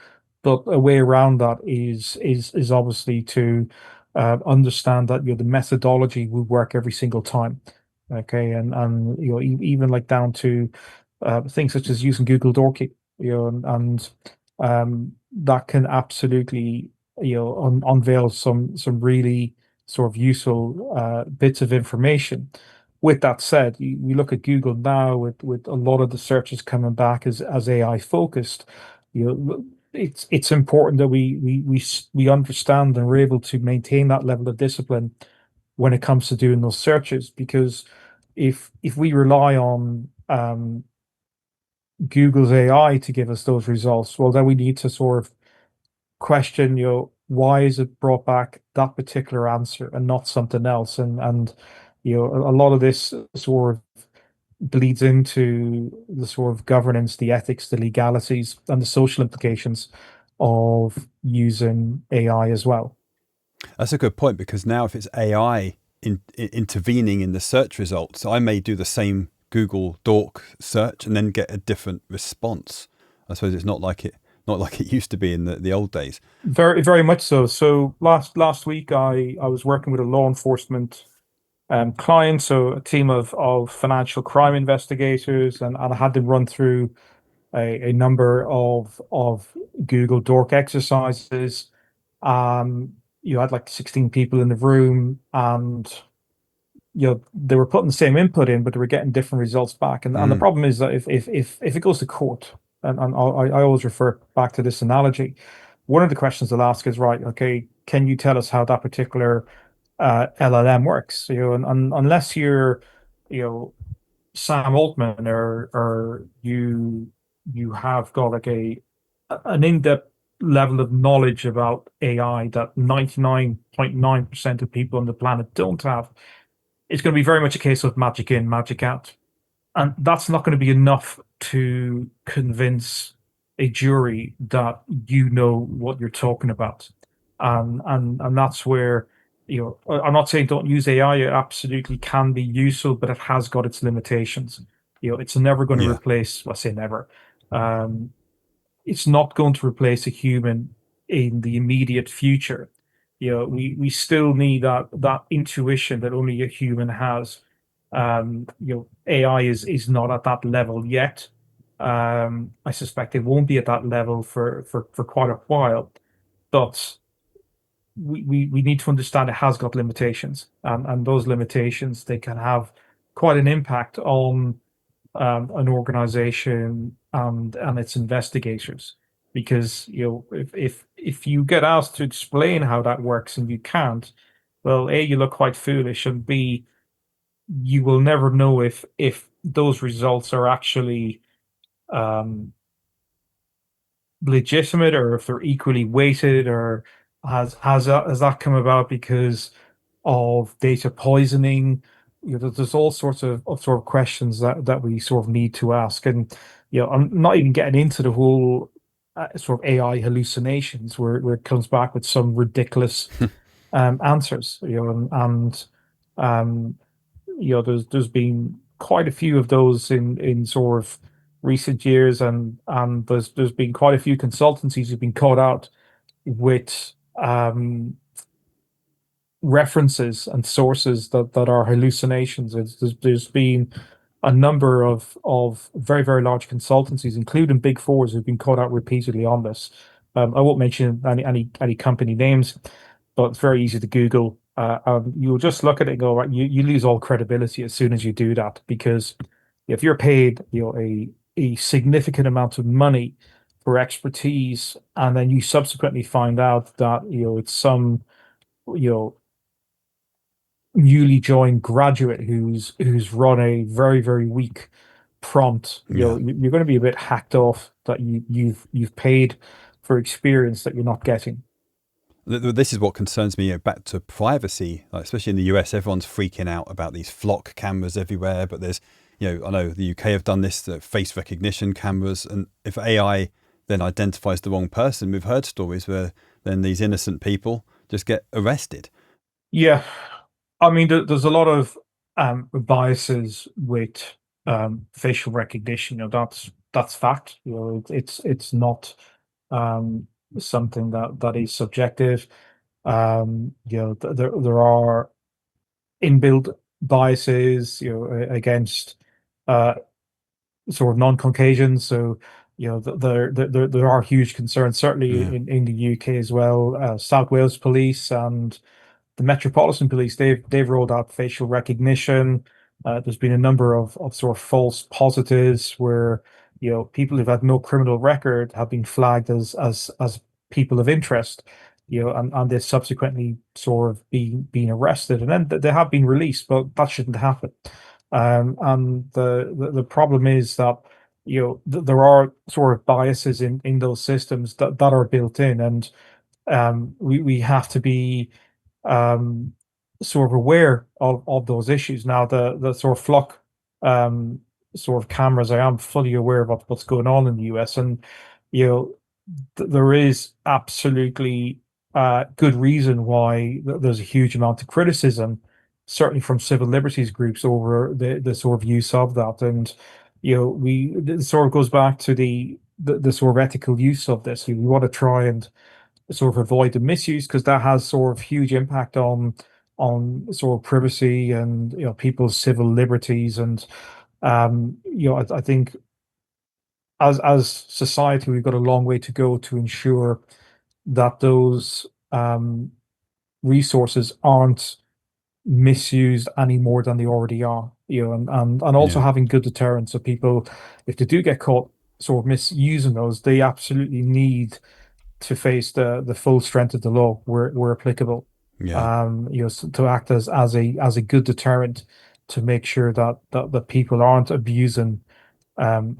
But a way around that is obviously to understand that the methodology will work every single time. Okay, and even like down to things such as using Google Dorky, and that can absolutely unveil some really sort of useful bits of information. With that said, you look at Google now with a lot of the searches coming back as AI focused. You know, it's important that we understand and we're able to maintain that level of discipline when it comes to doing those searches, because if we rely on Google's AI to give us those results, well, then we need to sort of question, why is it brought back that particular answer and not something else? And a lot of this sort of bleeds into the sort of governance, the ethics, the legalities, and the social implications of using AI as well. That's a good point, because now if it's AI intervening in the search results, I may do the same Google Dork search and then get a different response. I suppose it's not like it used to be in the old days. Very, very much so. So last week, I was working with a law enforcement client, so a team of financial crime investigators, and I had them run through a number of Google Dork exercises. You had like 16 people in the room, and they were putting the same input in, but they were getting different results back. And the Mm. problem is that if it goes to court, and I always refer back to this analogy, one of the questions they'll ask is, right, okay, can you tell us how that particular LLM works? And unless you're, you know, Sam Altman, or you have got like an in-depth level of knowledge about AI that 99.9% of people on the planet don't have, it's going to be very much a case of magic in, magic out. And that's not going to be enough to convince a jury that you know what you're talking about. And that's where, I'm not saying don't use AI. It absolutely can be useful, but it has got its limitations. It's never going to Yeah. replace, let's say never. Um, it's not going to replace a human in the immediate future. We still need that intuition that only a human has. AI is not at that level yet. I suspect it won't be at that level for quite a while, but we need to understand it has got limitations, and those limitations, they can have quite an impact on an organization and its investigators. Because if you get asked to explain how that works and you can't, well, A, you look quite foolish, and B, you will never know if those results are actually um, legitimate, or if they're equally weighted, or has that come about because of data poisoning. There's all sorts of sort of questions that we sort of need to ask. And I'm not even getting into the whole sort of AI hallucinations, where it comes back with some ridiculous answers. And um, there's been quite a few of those in sort of recent years, and there's been quite a few consultancies who've been caught out with references and sources that are hallucinations. There's been a number of very, very large consultancies, including Big Fours, who've been caught out repeatedly on this. I won't mention any company names, but it's very easy to Google. You'll just look at it and go, right, you lose all credibility as soon as you do that, because if you're paid, a significant amount of money for expertise, and then you subsequently find out that it's some you know newly joined graduate who's run a very, very weak prompt, Yeah. you're going to be a bit hacked off that you've paid for experience that you're not getting. This is what concerns me, back to privacy, like especially in the US. Everyone's freaking out about these flock cameras everywhere, but there's, I know the UK have done this, face recognition cameras, and if AI then identifies the wrong person, we've heard stories where then these innocent people just get arrested. Yeah, I mean, there's a lot of biases with facial recognition. That's fact. It's not um, something that is subjective. There are inbuilt biases, against uh, sort of non-Caucasians. So, there are huge concerns, certainly Yeah. in the UK as well. South Wales Police and the Metropolitan Police, they've rolled out facial recognition. There's been a number of sort of false positives where people who've had no criminal record have been flagged as people of interest, and they subsequently sort of being arrested, and then they have been released, but that shouldn't happen. And the problem is that there are sort of biases in those systems that are built in, and we have to be um, sort of aware of those issues. Now, the sort of flock sort of cameras, I am fully aware of what's going on in the US, and you know there is absolutely good reason why there's a huge amount of criticism, certainly from civil liberties groups, over the sort of use of that. And it sort of goes back to the sort of ethical use of this. We want to try and sort of avoid the misuse, because that has sort of huge impact on sort of privacy and people's civil liberties. And I think as society, we've got a long way to go to ensure that those resources aren't misused any more than they already are. And also Yeah. having good deterrence, so people, if they do get caught sort of misusing those, they absolutely need to face the full strength of the law where applicable. Yeah. To act as a good deterrent, to make sure that people aren't abusing um,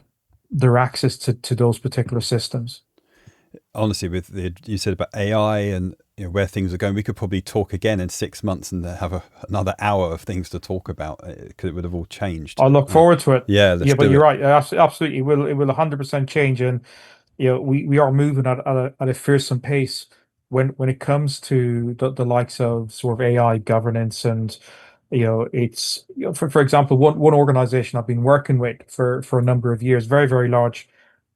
their access to those particular systems. Honestly, with you said about AI and where things are going, we could probably talk again in 6 months and have another hour of things to talk about, because it would have all changed. I look forward to it. Yeah, let's Yeah, but do you're it. right. Absolutely, it will 100% change. And we are moving at a fearsome pace when it comes to the likes of sort of AI governance. And it's for example, one organization I've been working with for a number of years, very, very large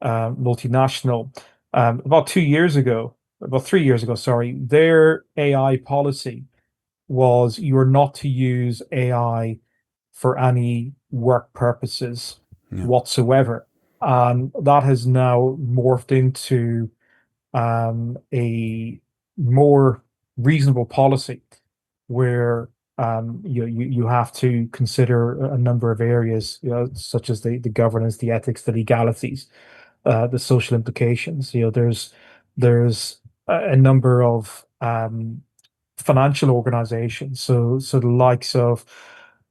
multinational. About 2 years ago, about 3 years ago, sorry, their AI policy was you are not to use AI for any work purposes Yeah. whatsoever. And that has now morphed into a more reasonable policy, where you have to consider a number of areas, such as the governance, the ethics, the legalities, the social implications. There's a number of financial organizations, so the likes of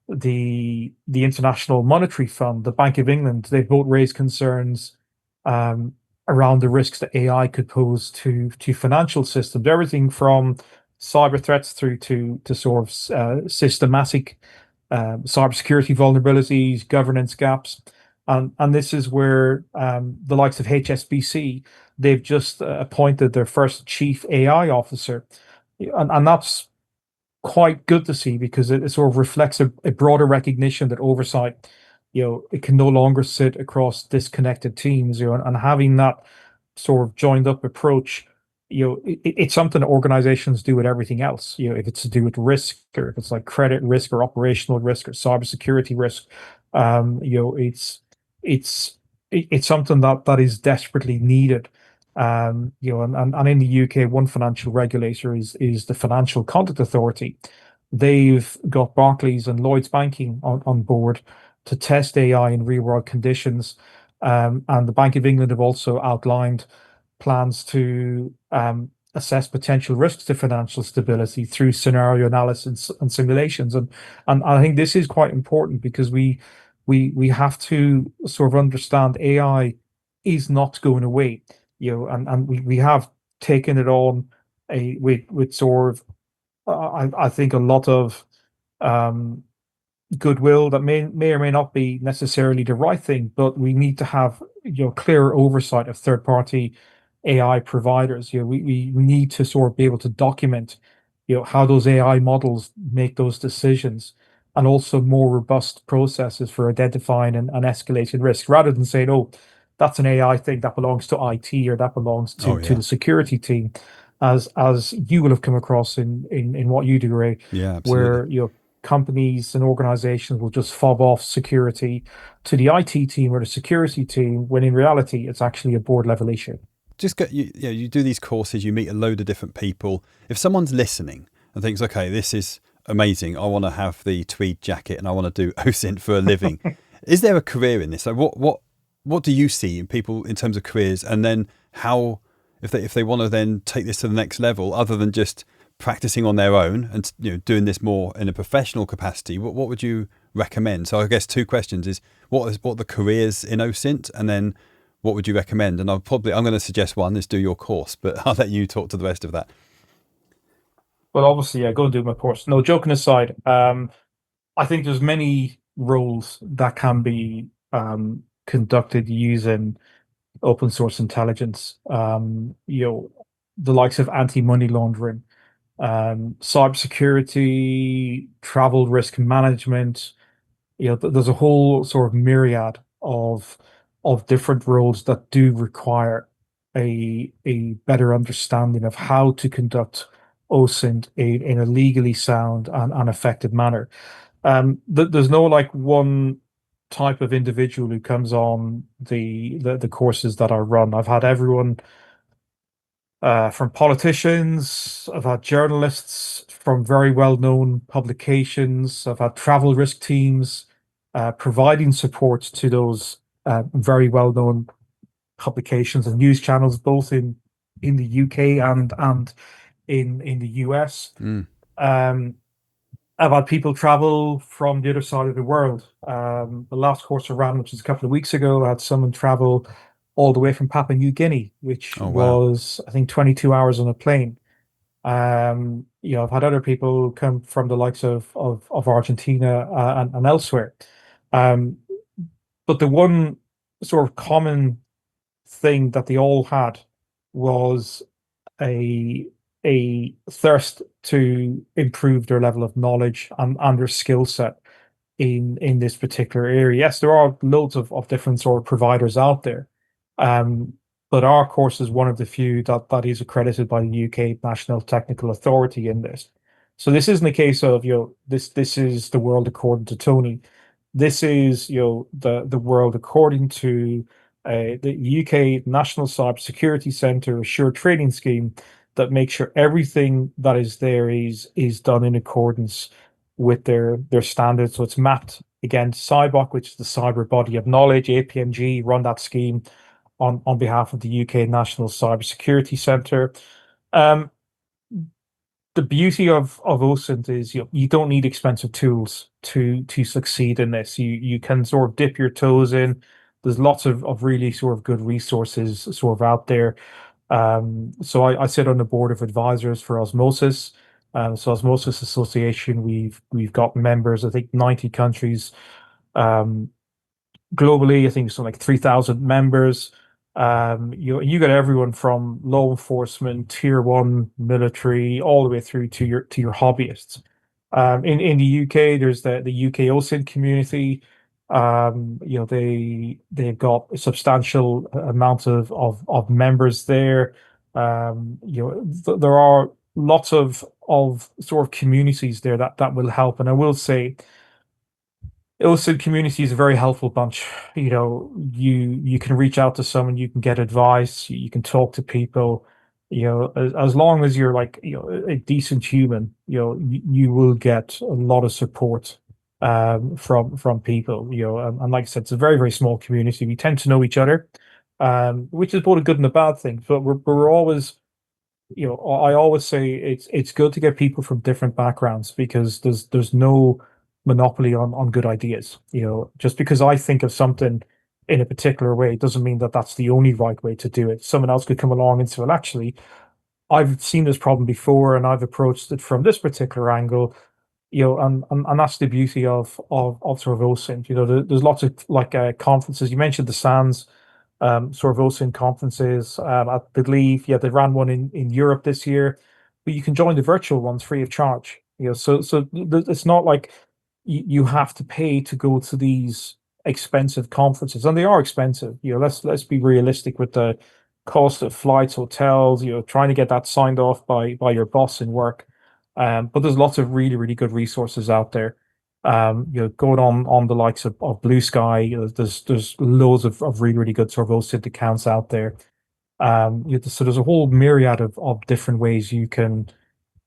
the International Monetary Fund, the Bank of England. They've both raised concerns um, around the risks that AI could pose to financial systems, everything from cyber threats through to sort of systematic cybersecurity vulnerabilities, governance gaps. And this is where the likes of HSBC, they've just appointed their first chief AI officer. And that's quite good to see, because it sort of reflects a broader recognition that oversight, it can no longer sit across disconnected teams, and having that sort of joined up approach, it's something that organizations do with everything else. If it's to do with risk, or if it's like credit risk or operational risk or cybersecurity risk, it's something that is desperately needed. And in the UK, one financial regulator is the Financial Conduct Authority. They've got Barclays and Lloyds Banking on board to test AI in real world conditions. And the Bank of England have also outlined plans to assess potential risks to financial stability through scenario analysis and simulations. And I think this is quite important, because we have to sort of understand AI is not going away. And we have taken it on with sort of I think a lot of um, goodwill that may or may not be necessarily the right thing, but we need to have clear oversight of third party AI providers. We need to sort of be able to document how those AI models make those decisions, and also more robust processes for identifying and escalating risk, rather than saying, oh, that's an AI thing that belongs to IT, or that belongs Oh to yeah. the security team, as you will have come across in what you do, Ray, Yeah, absolutely. where companies and organizations will just fob off security to the IT team or the security team, when in reality it's actually a board level issue. Just you do these courses, you meet a load of different people. If someone's listening and thinks, okay, this is amazing. I want to have the tweed jacket and I want to do OSINT for a living. Is there a career in this? Like what do you see in people in terms of careers, and then how, if they want to then take this to the next level, other than just practicing on their own and doing this more in a professional capacity, what would you recommend? So I guess two questions is what are the careers in OSINT, and then what would you recommend? And I'm going to suggest one is do your course, but I'll let you talk to the rest of that. Well, obviously, yeah, go and do my course. No, joking aside, I think there's many roles that can be conducted using open source intelligence. The likes of anti-money laundering, cybersecurity, travel risk management. There's a whole sort of myriad of different roles that do require a better understanding of how to conduct OSINT in a legally sound and effective manner. There's no like one type of individual who comes on the courses that I run. I've had everyone from politicians, I've had journalists from very well-known publications, I've had travel risk teams providing support to those very well-known publications and news channels, both in the UK and in the US. Um, I've had people travel from the other side of the world. The last course I ran, which was a couple of weeks ago, I had someone travel all the way from Papua New Guinea, which was, I think, 22 hours on a plane. I've had other people come from the likes of Argentina and elsewhere. But the one sort of common thing that they all had was a thirst to improve their level of knowledge and their skill set in this particular area. Yes, there are loads of different sort of providers out there. But our course is one of the few that is accredited by the UK National Technical Authority in this. So this isn't a case of, this is the world according to Tony. This is, the world according to the UK National Cybersecurity Centre Assured Training Scheme, that makes sure everything that is there is done in accordance with their standards. So it's mapped against CyBOK, which is the Cyber Body of Knowledge. APMG run that scheme on behalf of the UK National Cybersecurity Centre. The beauty of OSINT is you don't need expensive tools to succeed in this. You can sort of dip your toes in. There's lots of really sort of good resources sort of out there. So I sit on the board of advisors for Osmosis. So Osmosis Association, we've got members, I think 90 countries globally. I think it's like 3,000 members. You got everyone from law enforcement, tier one military, all the way through to your hobbyists. In the UK, there's the UK OSINT community. They've got a substantial amount of members there. There are lots of sort of communities there that will help. And I will say, OSINT community is a very helpful bunch. You can reach out to someone, you can get advice, you can talk to people. As long as you're like a decent human, you will get a lot of support from people. And like I said, it's a very, very small community. We tend to know each other, which is both a good and a bad thing. But we're always, I always say it's good to get people from different backgrounds, because there's no monopoly on good ideas. Just because I think of something in a particular way doesn't mean that that's the only right way to do it. Someone else could come along and say, well, actually, I've seen this problem before and I've approached it from this particular angle. And that's the beauty of sort of OSINT. There's lots of like conferences. You mentioned the SANS sort of OSINT conferences. I believe, they ran one in Europe this year, but you can join the virtual ones free of charge. So it's not like you have to pay to go to these expensive conferences, and they are expensive. Let's be realistic with the cost of flights, hotels. Trying to get that signed off by your boss in work. But there's lots of really, really good resources out there. Going on the likes of Blue Sky. There's loads of really, really good sort of OSINT accounts out there. So there's a whole myriad of different ways you can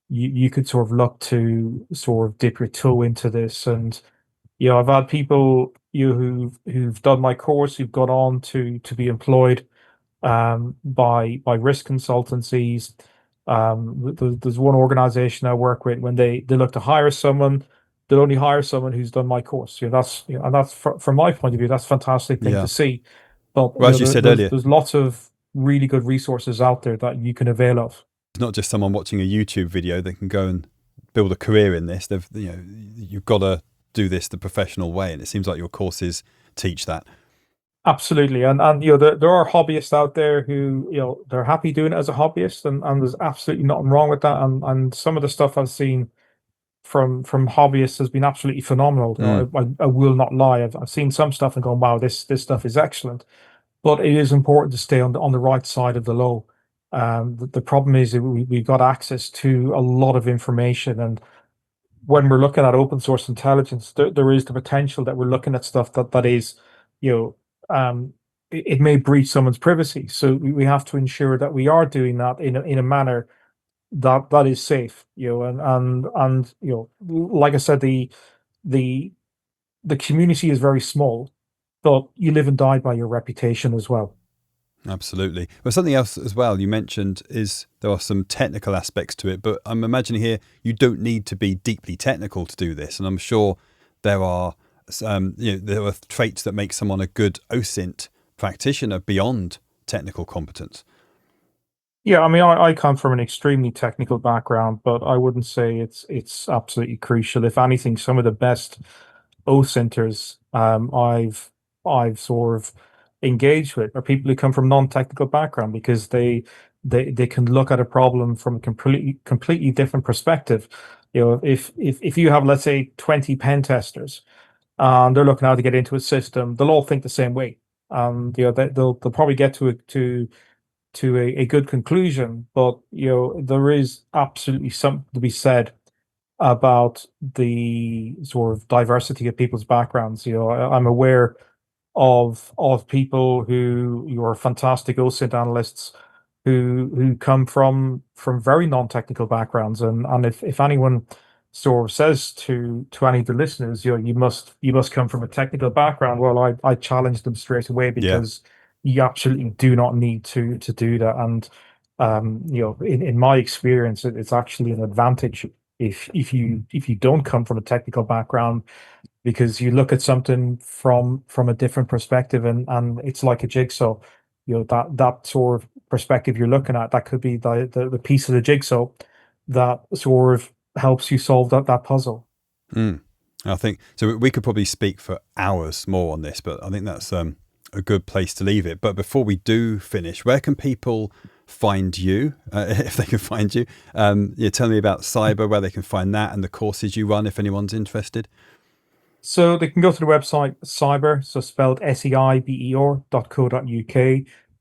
you could sort of look to sort of dip your toe into this. And I've had people who've done my course, who've gone on to be employed by risk consultancies. There's one organization I work with. When they look to hire someone, they'll only hire someone who's done my course. And that's from my point of view, that's a fantastic thing to Yeah. see. But Well, as you said earlier, there's lots of really good resources out there that you can avail of. it's not just someone watching a YouTube video that can go and build a career in this. You've got to do this the professional way, and it seems like your courses teach that. Absolutely, and there are hobbyists out there who they're happy doing it as a hobbyist, and there's absolutely nothing wrong with that. And some of the stuff I've seen from hobbyists has been absolutely phenomenal. Mm. I will not lie. I've seen some stuff and gone, wow, this stuff is excellent. But it is important to stay on the right side of the law. The problem is that we've got access to a lot of information, and when we're looking at open source intelligence, there is the potential that we're looking at stuff that is, you know, it may breach someone's privacy. So we have to ensure that we are doing that in a manner that is safe. And like I said, the the community is very small, but you live and die by your reputation as well. Absolutely. Well, something else as well you mentioned is there are some technical aspects to it, but I'm imagining here you don't need to be deeply technical to do this. And I'm sure there are there are traits that make someone a good OSINT practitioner beyond technical competence. Yeah, I mean, I come from an extremely technical background, but I wouldn't say it's absolutely crucial. If anything, some of the best O-centers I've sort of engaged with are people who come from non-technical background, because they can look at a problem from a completely different perspective. If you have, let's say, 20 pen testers and they're looking how to get into a system, they'll all think the same way. And they'll probably get to a good conclusion, but there is absolutely something to be said about the sort of diversity of people's backgrounds. I'm aware of people who are fantastic OSINT analysts who come from very non-technical backgrounds, and if anyone sort of says to any of the listeners, you must come from a technical background, well, I challenge them straight away, Yeah. because you absolutely do not need to do that. And in my experience, it's actually an advantage if you don't come from a technical background, because you look at something from a different perspective, and it's like a jigsaw. That sort of perspective you're looking at, that could be the piece of the jigsaw that sort of helps you solve that puzzle. Mm. I think so. We could probably speak for hours more on this, but I think that's a good place to leave it. But before we do finish, where can people find you, if they can find you? Tell me about Seiber, where they can find that, and the courses you run, if anyone's interested. So they can go to the website Seiber, so spelled SEIBER.co.uk.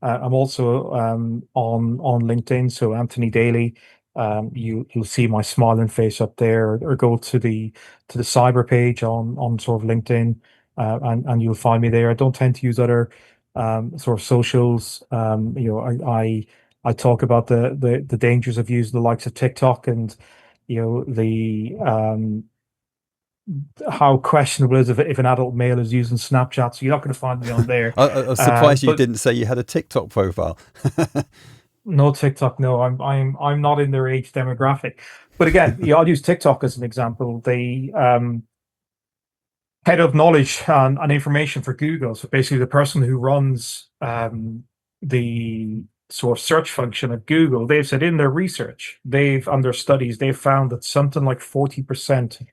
I'm also on LinkedIn, so Anthony Daly. You'll see my smiling face up there, or go to the Seiber page on sort of LinkedIn, and you'll find me there. I don't tend to use other sort of socials. I talk about the dangers of using the likes of TikTok, and the how questionable it is if an adult male is using Snapchat. So you're not going to find me on there. I was surprised you But didn't say you had a TikTok profile. no TikTok. No, I'm not in their age demographic. But again, I'll use TikTok as an example. The head of knowledge and information for Google, so basically the person who runs the sort of search function at Google, they've said in their research, and their studies, they've found that something like 40%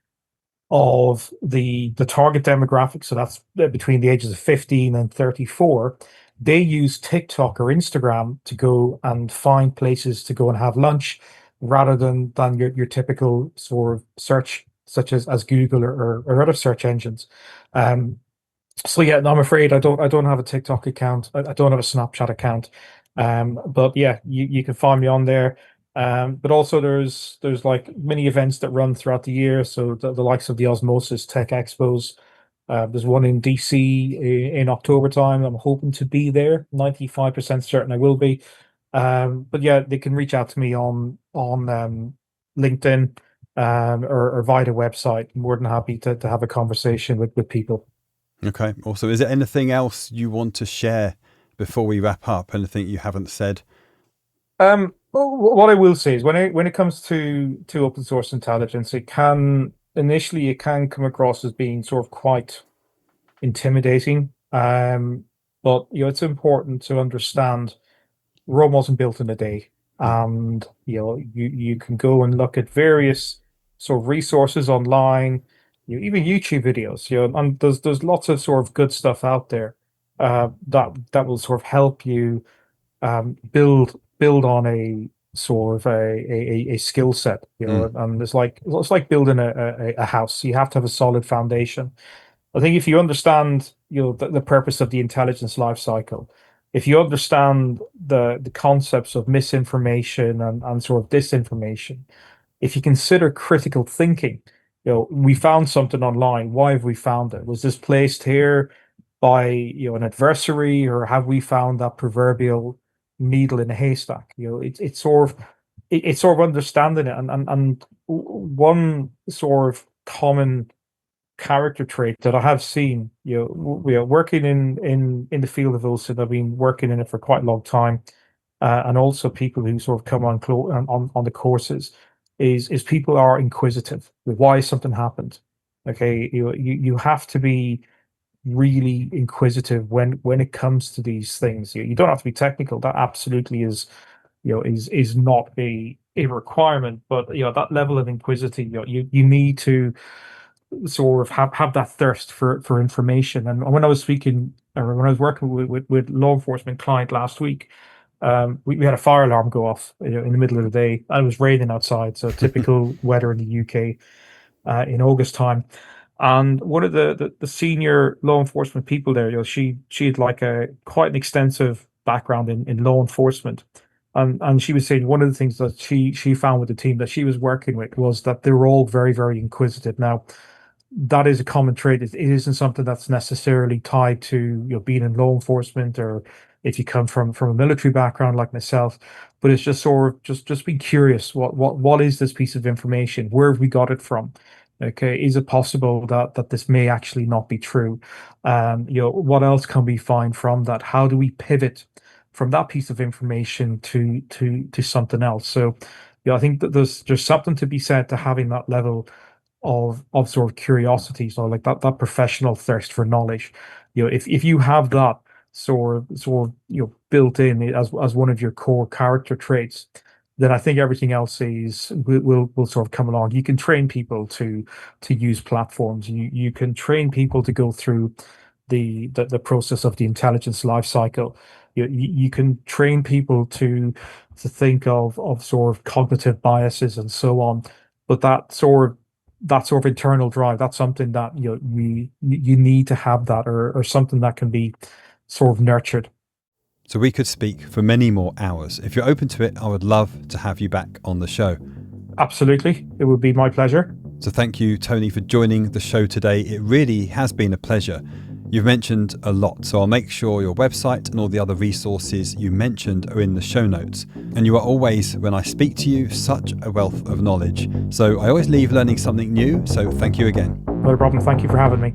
of the target demographic, so that's between the ages of 15 and 34, they use TikTok or Instagram to go and find places to go and have lunch, rather than your typical sort of search, such as Google or other search engines. So yeah, no, I'm afraid I don't have a TikTok account. I don't have a Snapchat account. But yeah, you can find me on there. But also there's like many events that run throughout the year. So the likes of the Osmosis Tech Expos. There's one in DC in October time. I'm hoping to be there. 95% certain I will be. But yeah, they can reach out to me on LinkedIn, or via the website. I'm more than happy to have a conversation with people. Okay, awesome. Is there anything else you want to share before we wrap up? Anything you haven't said? Well, what I will say is when it comes to open source intelligence, it can come across as being sort of quite intimidating. But it's important to understand Rome wasn't built in a day, and you can go and look at various sort of resources online, even YouTube videos, and there's lots of sort of good stuff out there that will sort of help you build on a sort of a skill set, and it's like building a house. You have to have a solid foundation. I think if you understand, the purpose of the intelligence life cycle, if you understand the concepts of misinformation and sort of disinformation, if you consider critical thinking, we found something online. Why have we found it? Was this placed here by an adversary, or have we found that proverbial needle in a haystack? It's sort of understanding it, and one sort of common character trait that I have seen, we are working in the field of OSINT. I've been working in it for quite a long time, and also people who sort of come on the courses is people are inquisitive with why something happened. Okay, you have to be really inquisitive when it comes to these things. You don't have to be technical. That absolutely is not a requirement, but that level of inquisitive, you need to sort of have that thirst for information. And when I was speaking, or when I was working with law enforcement client last week, we had a fire alarm go off, in the middle of the day. And it was raining outside, so typical weather in the UK in August time. And one of the senior law enforcement people there, she had like quite an extensive background in law enforcement. And she was saying one of the things that she found with the team that she was working with was that they were all very, very inquisitive. Now, that is a common trait. It isn't something that's necessarily tied to being in law enforcement, or if you come from a military background like myself, but it's just sort of just being curious. What is this piece of information? Where have we got it from? Okay, is it possible that this may actually not be true? What else can we find from that? How do we pivot from that piece of information to something else? So, I think that there's something to be said to having that level of sort of curiosity, so like that professional thirst for knowledge. If you have that sort of built in as one of your core character traits, then I think everything else will sort of come along. You can train people to use platforms. You can train people to go through the process of the intelligence life cycle. You can train people to think of sort of cognitive biases and so on. But that sort of internal drive, that's something that you need to have, that or something that can be sort of nurtured. So we could speak for many more hours. If you're open to it, I would love to have you back on the show. Absolutely. It would be my pleasure. So thank you, Tony, for joining the show today. It really has been a pleasure. You've mentioned a lot, so I'll make sure your website and all the other resources you mentioned are in the show notes. And you are always, when I speak to you, such a wealth of knowledge. So I always leave learning something new, so thank you again. No problem. Thank you for having me.